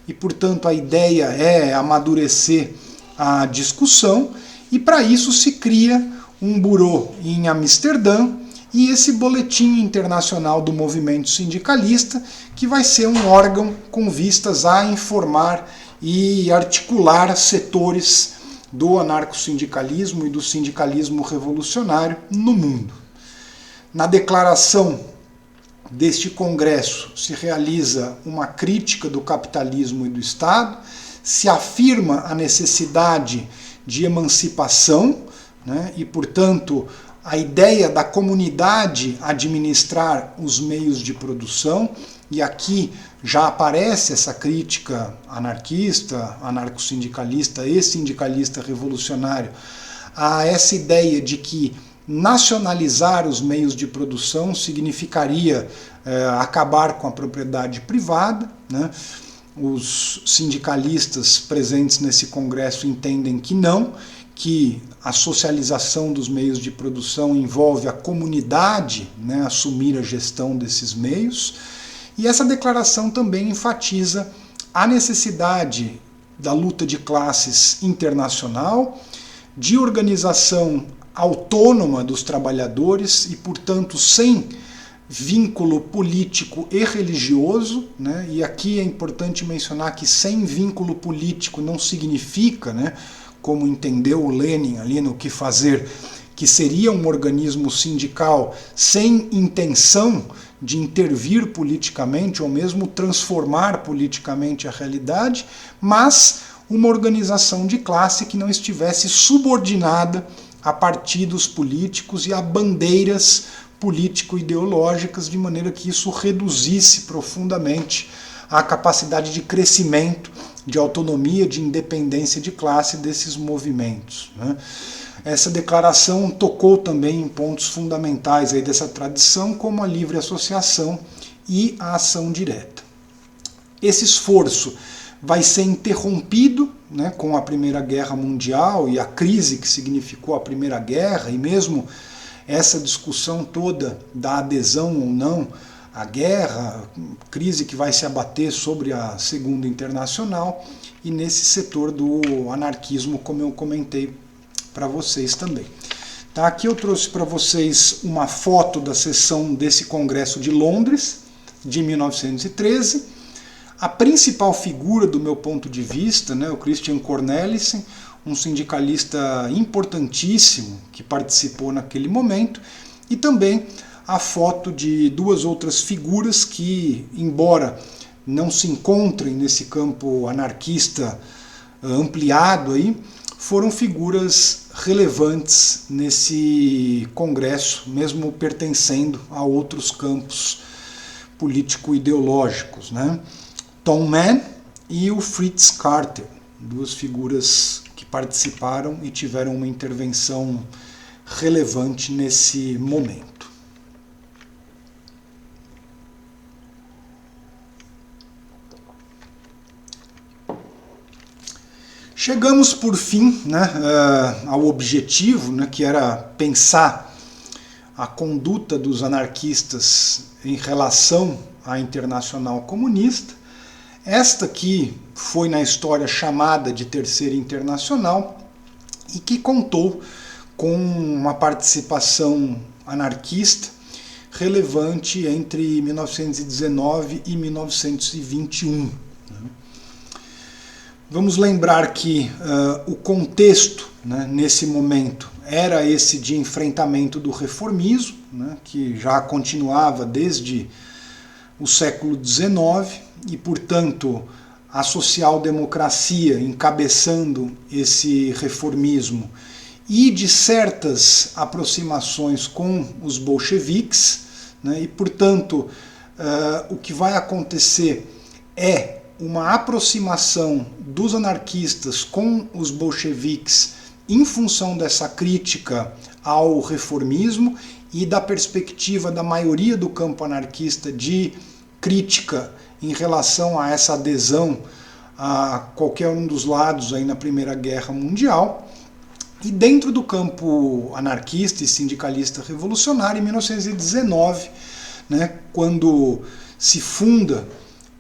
A: e, portanto, a ideia é amadurecer a discussão, e para isso se cria um bureau em Amsterdã, e esse boletim internacional do movimento sindicalista, que vai ser um órgão com vistas a informar e articular setores do anarcossindicalismo e do sindicalismo revolucionário no mundo. Na declaração deste congresso se realiza uma crítica do capitalismo e do Estado, se afirma a necessidade de emancipação, né, e, portanto, a ideia da comunidade administrar os meios de produção, e aqui já aparece essa crítica anarquista, anarcossindicalista e sindicalista revolucionário a essa ideia de que nacionalizar os meios de produção significaria acabar com a propriedade privada, né? Os sindicalistas presentes nesse congresso entendem que não, que a socialização dos meios de produção envolve a comunidade, né, assumir a gestão desses meios, E essa declaração também enfatiza a necessidade da luta de classes internacional, de organização autônoma dos trabalhadores e, portanto, sem vínculo político e religioso, né? E aqui é importante mencionar que sem vínculo político não significa, né, como entendeu o Lenin ali no Que Fazer, que seria um organismo sindical sem intenção de intervir politicamente ou mesmo transformar politicamente a realidade, mas uma organização de classe que não estivesse subordinada a partidos políticos e a bandeiras político-ideológicas, de maneira que isso reduzisse profundamente a capacidade de crescimento, de autonomia, de independência de classe desses movimentos, né? Essa declaração tocou também em pontos fundamentais aí dessa tradição, como a livre associação e a ação direta. Esse esforço vai ser interrompido, né, com a Primeira Guerra Mundial e a crise que significou a Primeira Guerra, e mesmo essa discussão toda da adesão ou não à guerra, crise que vai se abater sobre a Segunda Internacional e nesse setor do anarquismo, como eu comentei para vocês também. Tá, aqui eu trouxe para vocês uma foto da sessão desse Congresso de Londres, de 1913. A principal figura do meu ponto de vista, né, o Christian Cornelissen, um sindicalista importantíssimo que participou naquele momento, e também a foto de duas outras figuras que, embora não se encontrem nesse campo anarquista ampliado aí, foram figuras relevantes nesse congresso, mesmo pertencendo a outros campos político-ideológicos, né? Tom Mann e o Fritz Carter, duas figuras que participaram e tiveram uma intervenção relevante nesse momento. Chegamos, por fim, né, ao objetivo, né, que era pensar a conduta dos anarquistas em relação à Internacional Comunista. Esta que foi na história chamada de Terceira Internacional e que contou com uma participação anarquista relevante entre 1919 e 1921. Vamos lembrar que o contexto, né, nesse momento era esse de enfrentamento do reformismo, né, que já continuava desde o século XIX e, portanto, a social-democracia encabeçando esse reformismo e de certas aproximações com os bolcheviques, né, e, portanto, o que vai acontecer é uma aproximação dos anarquistas com os bolcheviques em função dessa crítica ao reformismo e da perspectiva da maioria do campo anarquista de crítica em relação a essa adesão a qualquer um dos lados aí na Primeira Guerra Mundial. E dentro do campo anarquista e sindicalista revolucionário, em 1919, né, quando se funda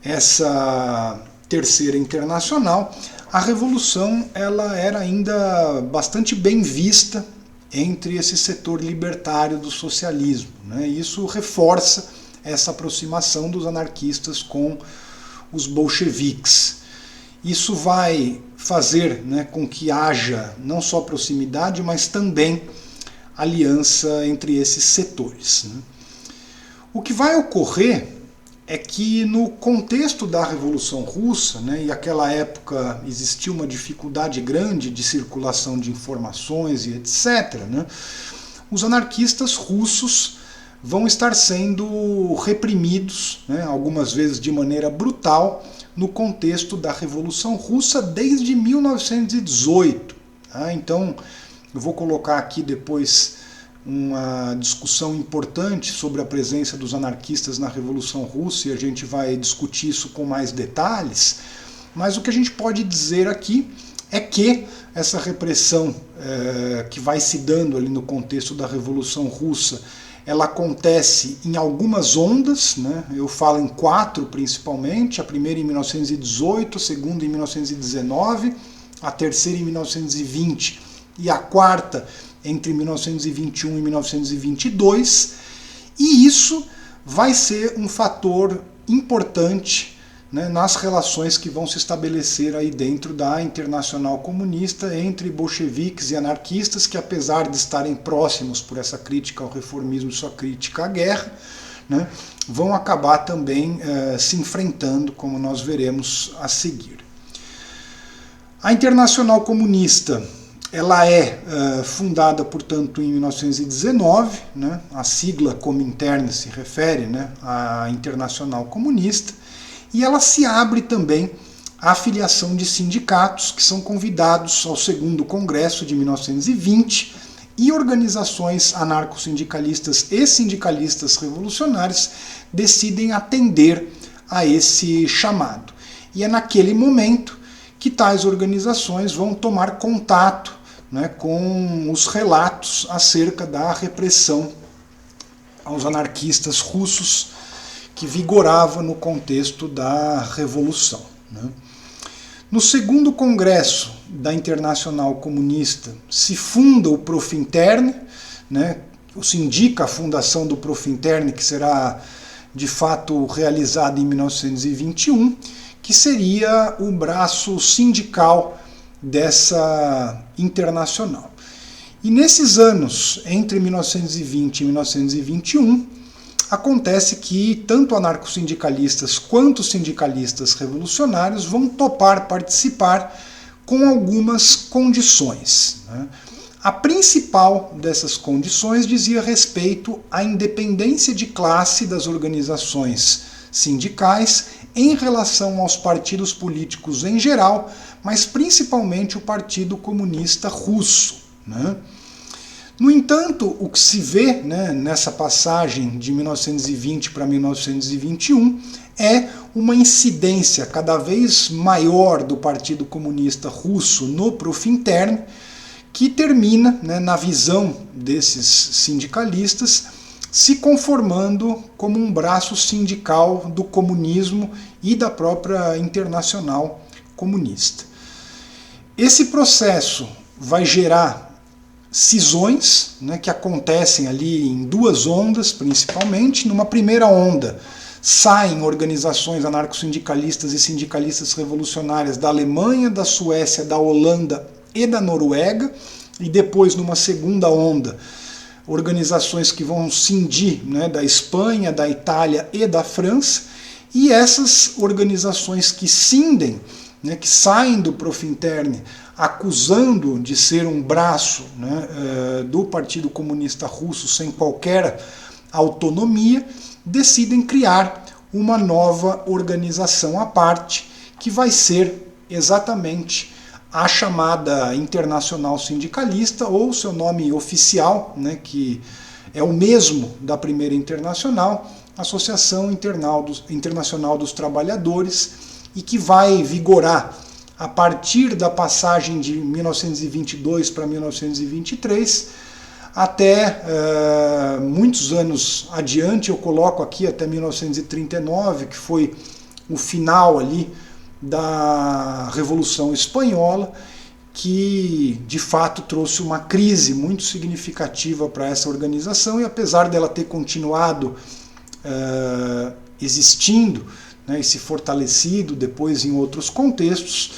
A: essa Terceira Internacional, a revolução ela era ainda bastante bem vista entre esse setor libertário do socialismo, né? Isso reforça essa aproximação dos anarquistas com os bolcheviques. Isso vai fazer, né, com que haja não só proximidade, mas também aliança entre esses setores, né? O que vai ocorrer é que no contexto da Revolução Russa, né, e aquela época existia uma dificuldade grande de circulação de informações e etc., né, os anarquistas russos vão estar sendo reprimidos, né, algumas vezes de maneira brutal, no contexto da Revolução Russa desde 1918. Tá? Então, eu vou colocar aqui depois uma discussão importante sobre a presença dos anarquistas na Revolução Russa e a gente vai discutir isso com mais detalhes, mas o que a gente pode dizer aqui é que essa repressão que vai se dando ali no contexto da Revolução Russa, ela acontece em algumas ondas, né? Eu falo em 4 principalmente, a primeira em 1918, a segunda em 1919, a terceira em 1920 e a quarta entre 1921 e 1922, e isso vai ser um fator importante, né, nas relações que vão se estabelecer aí dentro da Internacional Comunista entre bolcheviques e anarquistas, que apesar de estarem próximos por essa crítica ao reformismo e sua crítica à guerra, né, vão acabar também se enfrentando, como nós veremos a seguir. A Internacional Comunista, ela é fundada, portanto, em 1919, né, a sigla Comintern se refere, né, à Internacional Comunista, e ela se abre também à filiação de sindicatos que são convidados ao segundo congresso de 1920 e organizações anarco-sindicalistas e sindicalistas revolucionários decidem atender a esse chamado. E é naquele momento que tais organizações vão tomar contato, né, com os relatos acerca da repressão aos anarquistas russos que vigorava no contexto da Revolução, né. No segundo congresso da Internacional Comunista se funda o Profintern, né, se indica a fundação do Profintern, que será de fato realizada em 1921, que seria o braço sindical dessa internacional. E nesses anos, entre 1920 e 1921, acontece que tanto anarcossindicalistas quanto sindicalistas revolucionários vão topar participar com algumas condições, né? A principal dessas condições dizia respeito à independência de classe das organizações sindicais em relação aos partidos políticos em geral, mas principalmente o Partido Comunista Russo, né? No entanto, o que se vê, né, nessa passagem de 1920 para 1921 é uma incidência cada vez maior do Partido Comunista Russo no Profintern, que termina, né, na visão desses sindicalistas, se conformando como um braço sindical do comunismo e da própria Internacional Comunista. Esse processo vai gerar cisões, né, que acontecem ali em 2 ondas, principalmente. Numa primeira onda, saem organizações anarcossindicalistas e sindicalistas revolucionárias da Alemanha, da Suécia, da Holanda e da Noruega, e depois, numa segunda onda, organizações que vão cindir, né, da Espanha, da Itália e da França, e essas organizações que cindem, né, que saem do Profintern acusando de ser um braço, né, do Partido Comunista Russo sem qualquer autonomia, decidem criar uma nova organização à parte, que vai ser exatamente a chamada Internacional Sindicalista, ou seu nome oficial, né, que é o mesmo da primeira Internacional, Associação Internacional dos Trabalhadores, e que vai vigorar a partir da passagem de 1922 para 1923, até muitos anos adiante. Eu coloco aqui até 1939, que foi o final ali da Revolução Espanhola, que de fato trouxe uma crise muito significativa para essa organização, e apesar dela ter continuado existindo, né, e se fortalecido depois em outros contextos,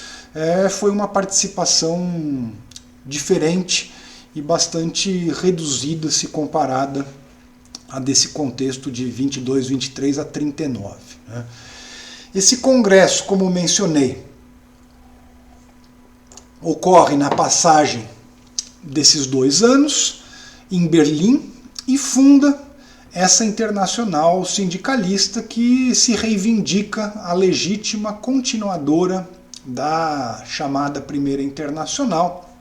A: foi uma participação diferente e bastante reduzida se comparada a desse contexto de 22, 23 a 39. Né. Esse congresso, como mencionei, ocorre na passagem desses 2 anos em Berlim e funda essa internacional sindicalista que se reivindica a legítima continuadora da chamada Primeira Internacional,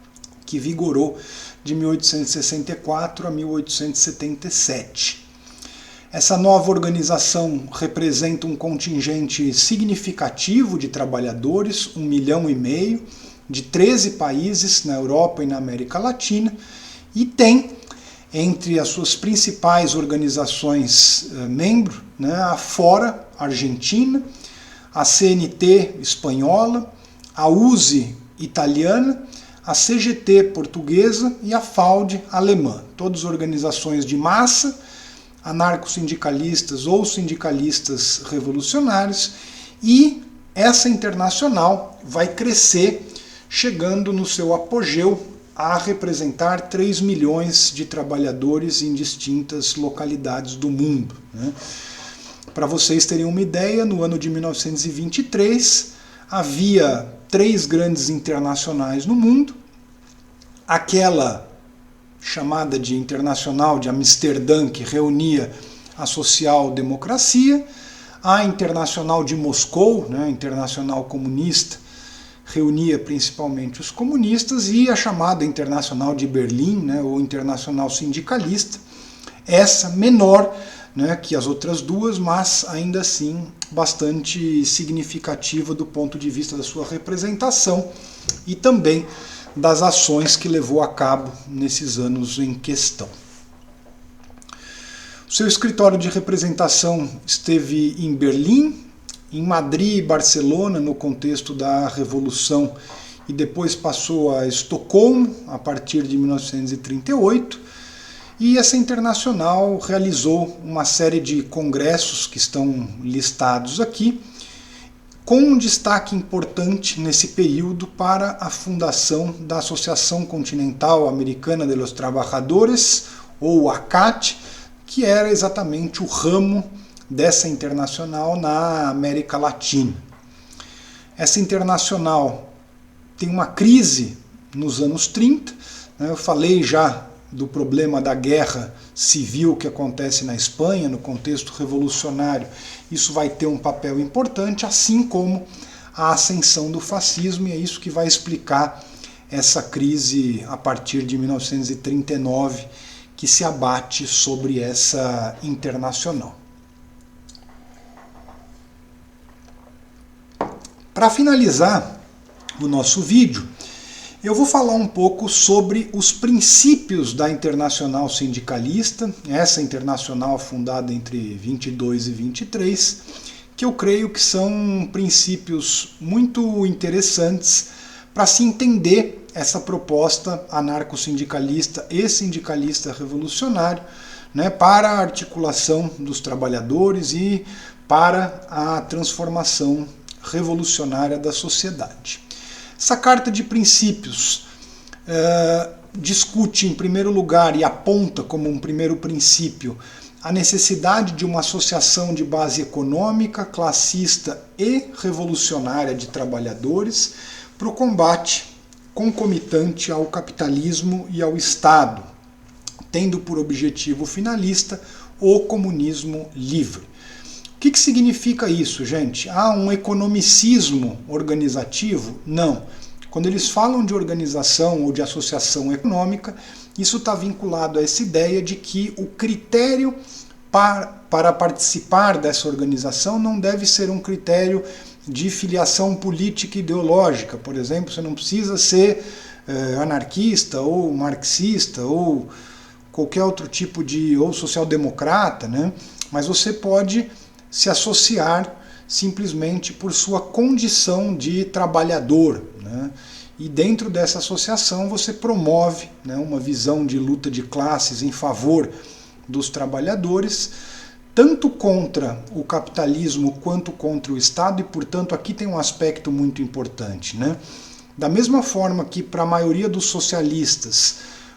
A: que vigorou de 1864 a 1877. Essa nova organização representa um contingente significativo de trabalhadores, 1,5 milhão, de 13 países na Europa e na América Latina, e tem entre as suas principais organizações membro, né, a Fora Argentina, a CNT espanhola, a USE italiana, a CGT portuguesa e a FAUD alemã. Todas organizações de massa, anarco-sindicalistas ou sindicalistas revolucionários, e essa internacional vai crescer, chegando no seu apogeu a representar 3 milhões de trabalhadores em distintas localidades do mundo, né? Para vocês terem uma ideia, no ano de 1923 havia 3 grandes internacionais no mundo: aquela chamada de Internacional de Amsterdã, que reunia a social-democracia, a Internacional de Moscou, né, Internacional Comunista, reunia principalmente os comunistas, e a chamada Internacional de Berlim, né, ou Internacional Sindicalista, essa menor, né, que as outras duas, mas ainda assim bastante significativa do ponto de vista da sua representação e também das ações que levou a cabo nesses anos em questão. O seu escritório de representação esteve em Berlim, em Madrid e Barcelona no contexto da Revolução, e depois passou a Estocolmo a partir de 1938, e essa internacional realizou uma série de congressos que estão listados aqui, com um destaque importante nesse período para a fundação da Associação Continental Americana de los Trabajadores, ou ACAT, que era exatamente o ramo dessa internacional na América Latina. Essa internacional tem uma crise nos anos 30, né? Eu falei já do problema da guerra civil que acontece na Espanha, no contexto revolucionário. Isso vai ter um papel importante, assim como a ascensão do fascismo, e é isso que vai explicar essa crise a partir de 1939, que se abate sobre essa internacional. Para finalizar o nosso vídeo, eu vou falar um pouco sobre os princípios da Internacional Sindicalista, essa internacional fundada entre 22 e 23, que eu creio que são princípios muito interessantes para se entender essa proposta anarco-sindicalista e sindicalista revolucionário, né, para a articulação dos trabalhadores e para a transformação revolucionária da sociedade. Essa carta de princípios discute, em primeiro lugar, e aponta como um primeiro princípio a necessidade de uma associação de base econômica, classista e revolucionária de trabalhadores para o combate concomitante ao capitalismo e ao Estado, tendo por objetivo finalista o comunismo livre. O que significa isso, gente? Um economicismo organizativo? Não. Quando eles falam de organização ou de associação econômica, isso está vinculado a essa ideia de que o critério para participar dessa organização não deve ser um critério de filiação política e ideológica. Por exemplo, você não precisa ser anarquista ou marxista ou qualquer outro tipo de, ou social-democrata, né? Mas você pode se associar simplesmente por sua condição de trabalhador, né? E dentro dessa associação você promove, né, uma visão de luta de classes em favor dos trabalhadores, tanto contra o capitalismo quanto contra o Estado, e portanto aqui tem um aspecto muito importante, né? Da mesma forma que para a maioria dos socialistas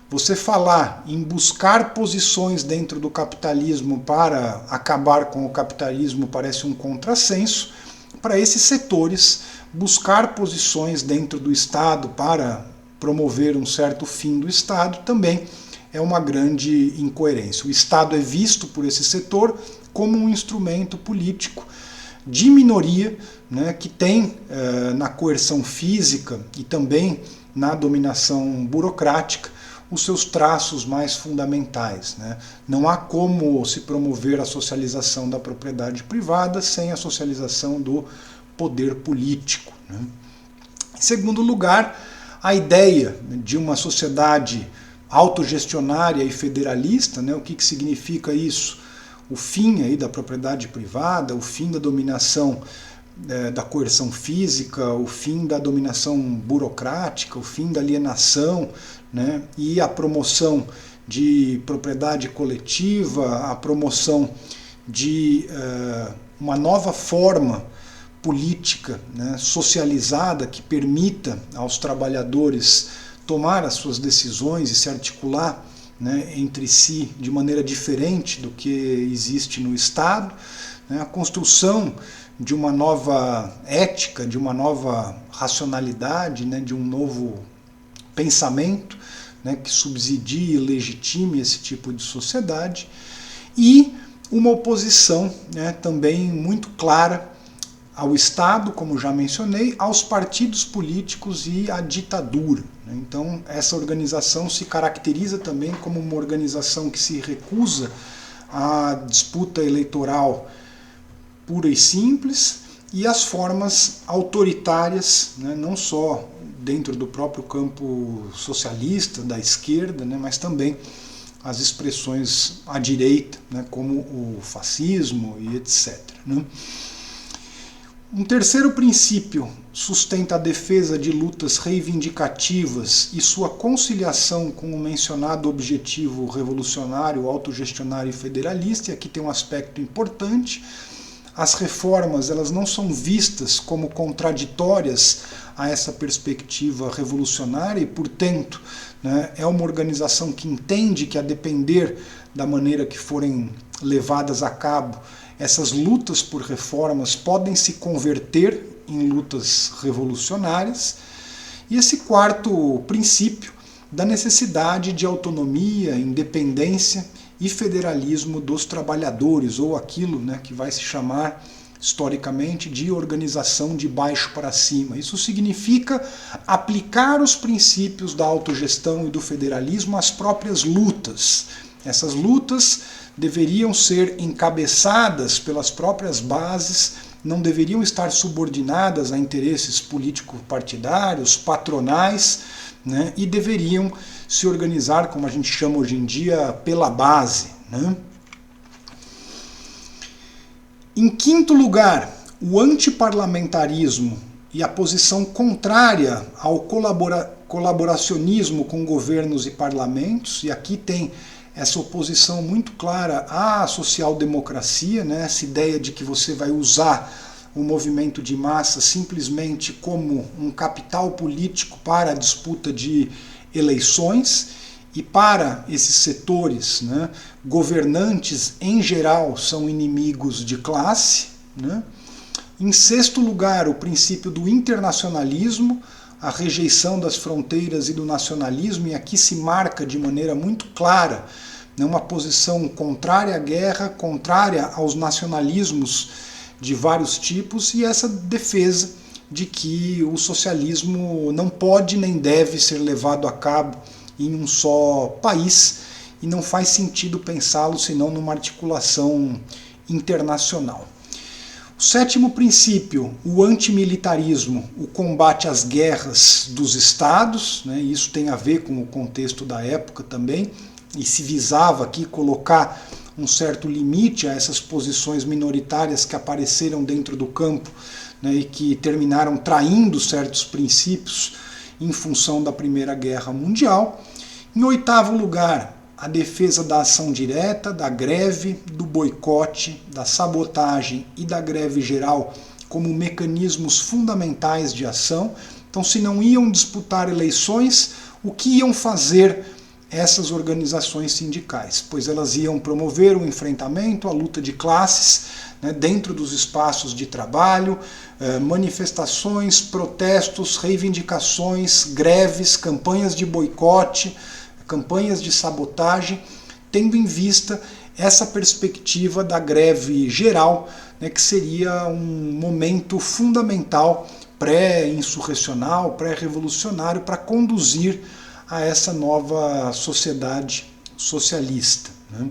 A: você falar em buscar posições dentro do capitalismo para acabar com o capitalismo parece um contrassenso, para esses setores buscar posições dentro do Estado para promover um certo fim do Estado também é uma grande incoerência. O Estado é visto por esse setor como um instrumento político de minoria, né, que tem na coerção física e também na dominação burocrática os seus traços mais fundamentais, né? Não há como se promover a socialização da propriedade privada sem a socialização do poder político, né? Em segundo lugar, a ideia de uma sociedade autogestionária e federalista, né? O que significa isso? O fim aí da propriedade privada, o fim da dominação da coerção física, o fim da dominação burocrática, o fim da alienação, né? E a promoção de propriedade coletiva, a promoção de uma nova forma política, né, socializada, que permita aos trabalhadores tomar as suas decisões e se articular, né, entre si de maneira diferente do que existe no Estado, né, a construção de uma nova ética, de uma nova racionalidade, né, de um novo pensamento, né, que subsidie e legitime esse tipo de sociedade, e uma oposição, né, também muito clara ao Estado, como já mencionei, aos partidos políticos e à ditadura. Então, essa organização se caracteriza também como uma organização que se recusa à disputa eleitoral pura e simples e às formas autoritárias, né, não só dentro do próprio campo socialista, da esquerda, né, mas também as expressões à direita, né, como o fascismo e etc. Né. Um terceiro princípio sustenta a defesa de lutas reivindicativas e sua conciliação com o mencionado objetivo revolucionário, autogestionário e federalista, e aqui tem um aspecto importante. As reformas, elas não são vistas como contraditórias a essa perspectiva revolucionária e, portanto, né, é uma organização que entende que, a depender da maneira que forem levadas a cabo, essas lutas por reformas podem se converter em lutas revolucionárias. E esse quarto princípio da necessidade de autonomia, independência e federalismo dos trabalhadores, ou aquilo, né, que vai se chamar historicamente de organização de baixo para cima. Isso significa aplicar os princípios da autogestão e do federalismo às próprias lutas. Essas lutas deveriam ser encabeçadas pelas próprias bases, não deveriam estar subordinadas a interesses político-partidários, patronais, né, e deveriam se organizar, como a gente chama hoje em dia, pela base. Né? Em quinto lugar, o antiparlamentarismo e a posição contrária ao colaboracionismo com governos e parlamentos, e aqui tem essa oposição muito clara à social-democracia, né? Essa ideia de que você vai usar o movimento de massa simplesmente como um capital político para a disputa de eleições, e para esses setores, né, governantes em geral são inimigos de classe. Né? Em sexto lugar, o princípio do internacionalismo, a rejeição das fronteiras e do nacionalismo, e aqui se marca de maneira muito clara, né, uma posição contrária à guerra, contrária aos nacionalismos de vários tipos, e essa defesa de que o socialismo não pode nem deve ser levado a cabo em um só país, e não faz sentido pensá-lo senão numa articulação internacional. O sétimo princípio, o antimilitarismo, o combate às guerras dos estados, né, isso tem a ver com o contexto da época também, e se visava aqui colocar um certo limite a essas posições minoritárias que apareceram dentro do campo, né, e que terminaram traindo certos princípios em função da Primeira Guerra Mundial. Em oitavo lugar, a defesa da ação direta, da greve, do boicote, da sabotagem e da greve geral como mecanismos fundamentais de ação. Então, se não iam disputar eleições, o que iam fazer essas organizações sindicais? Pois elas iam promover o enfrentamento, a luta de classes, né, dentro dos espaços de trabalho, manifestações, protestos, reivindicações, greves, campanhas de boicote, campanhas de sabotagem, tendo em vista essa perspectiva da greve geral, né, que seria um momento fundamental pré-insurrecional, pré-revolucionário, para conduzir a essa nova sociedade socialista. Né.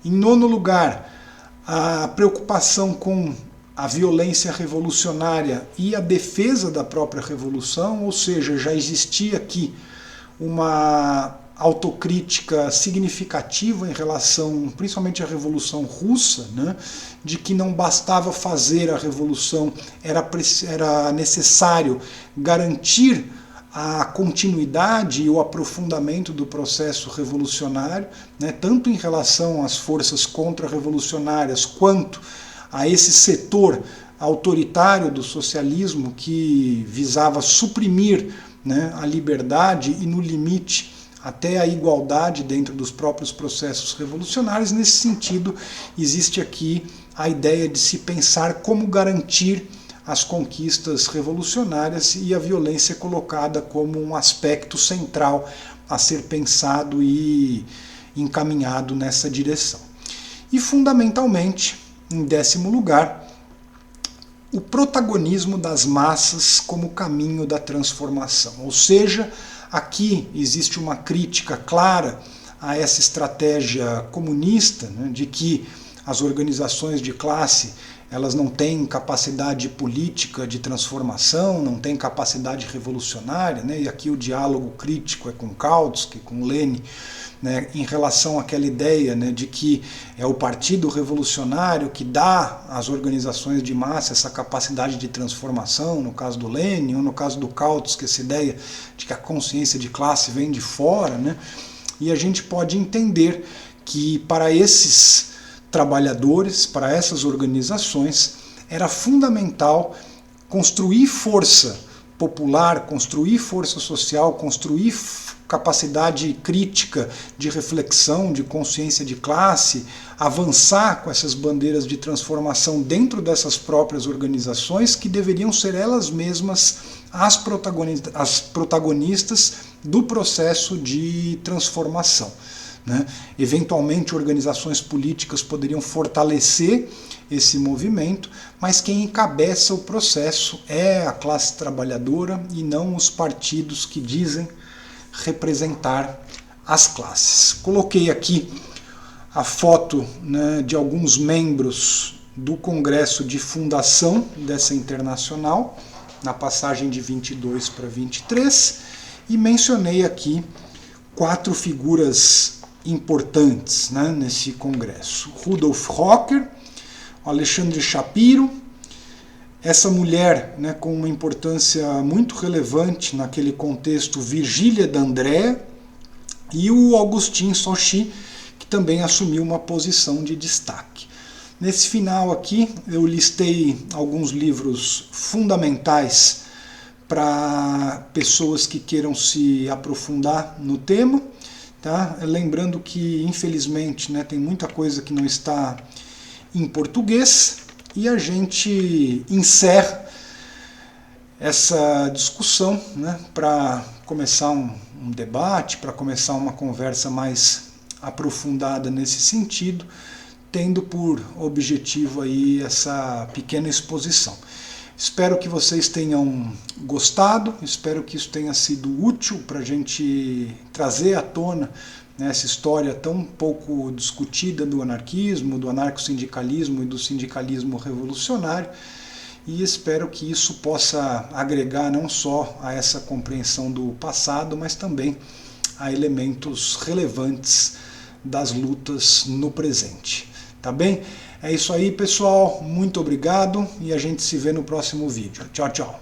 A: Em nono lugar, a preocupação com a violência revolucionária e a defesa da própria revolução, ou seja, já existia aqui uma autocrítica significativa em relação, principalmente à Revolução Russa, né, de que não bastava fazer a revolução, era necessário garantir a continuidade e o aprofundamento do processo revolucionário, né, tanto em relação às forças contra-revolucionárias quanto a esse setor autoritário do socialismo que visava suprimir, né, a liberdade e, no limite, até a igualdade dentro dos próprios processos revolucionários. Nesse sentido, existe aqui a ideia de se pensar como garantir as conquistas revolucionárias e a violência colocada como um aspecto central a ser pensado e encaminhado nessa direção. E, fundamentalmente, em 10º lugar, o protagonismo das massas como caminho da transformação. Ou seja, aqui existe uma crítica clara a essa estratégia comunista, né, de que as organizações de classe elas não têm capacidade política de transformação, não têm capacidade revolucionária, né, e aqui o diálogo crítico é com Kautsky, com Lenin, né, em relação àquela ideia, né, de que é o partido revolucionário que dá às organizações de massa essa capacidade de transformação, no caso do Lenin, ou no caso do Kautsky, essa ideia de que a consciência de classe vem de fora, né, e a gente pode entender que para esses trabalhadores, para essas organizações, era fundamental construir força popular, construir força social, construir capacidade crítica de reflexão, de consciência de classe, avançar com essas bandeiras de transformação dentro dessas próprias organizações que deveriam ser elas mesmas as protagonistas do processo de transformação, né? Eventualmente, organizações políticas poderiam fortalecer esse movimento, mas quem encabeça o processo é a classe trabalhadora e não os partidos que dizem representar as classes. Coloquei aqui a foto, né, de alguns membros do Congresso de Fundação dessa internacional, na passagem de 22 para 23, e mencionei aqui 4 figuras importantes, né, nesse congresso. Rudolf Rocker, Alexandre Shapiro, essa mulher, né, com uma importância muito relevante naquele contexto, Virgília D'Andrea, e o Augustin Souchy, que também assumiu uma posição de destaque. Nesse final aqui eu listei alguns livros fundamentais para pessoas que queiram se aprofundar no tema. Tá? Lembrando que, infelizmente, né, tem muita coisa que não está em português, e a gente encerra essa discussão, né, para começar um debate, para começar uma conversa mais aprofundada nesse sentido, tendo por objetivo aí essa pequena exposição. Espero que vocês tenham gostado, espero que isso tenha sido útil para a gente trazer à tona, né, essa história tão pouco discutida do anarquismo, do anarcossindicalismo e do sindicalismo revolucionário, e espero que isso possa agregar não só a essa compreensão do passado, mas também a elementos relevantes das lutas no presente. Tá bem? É isso aí, pessoal. Muito obrigado e a gente se vê no próximo vídeo. Tchau, tchau.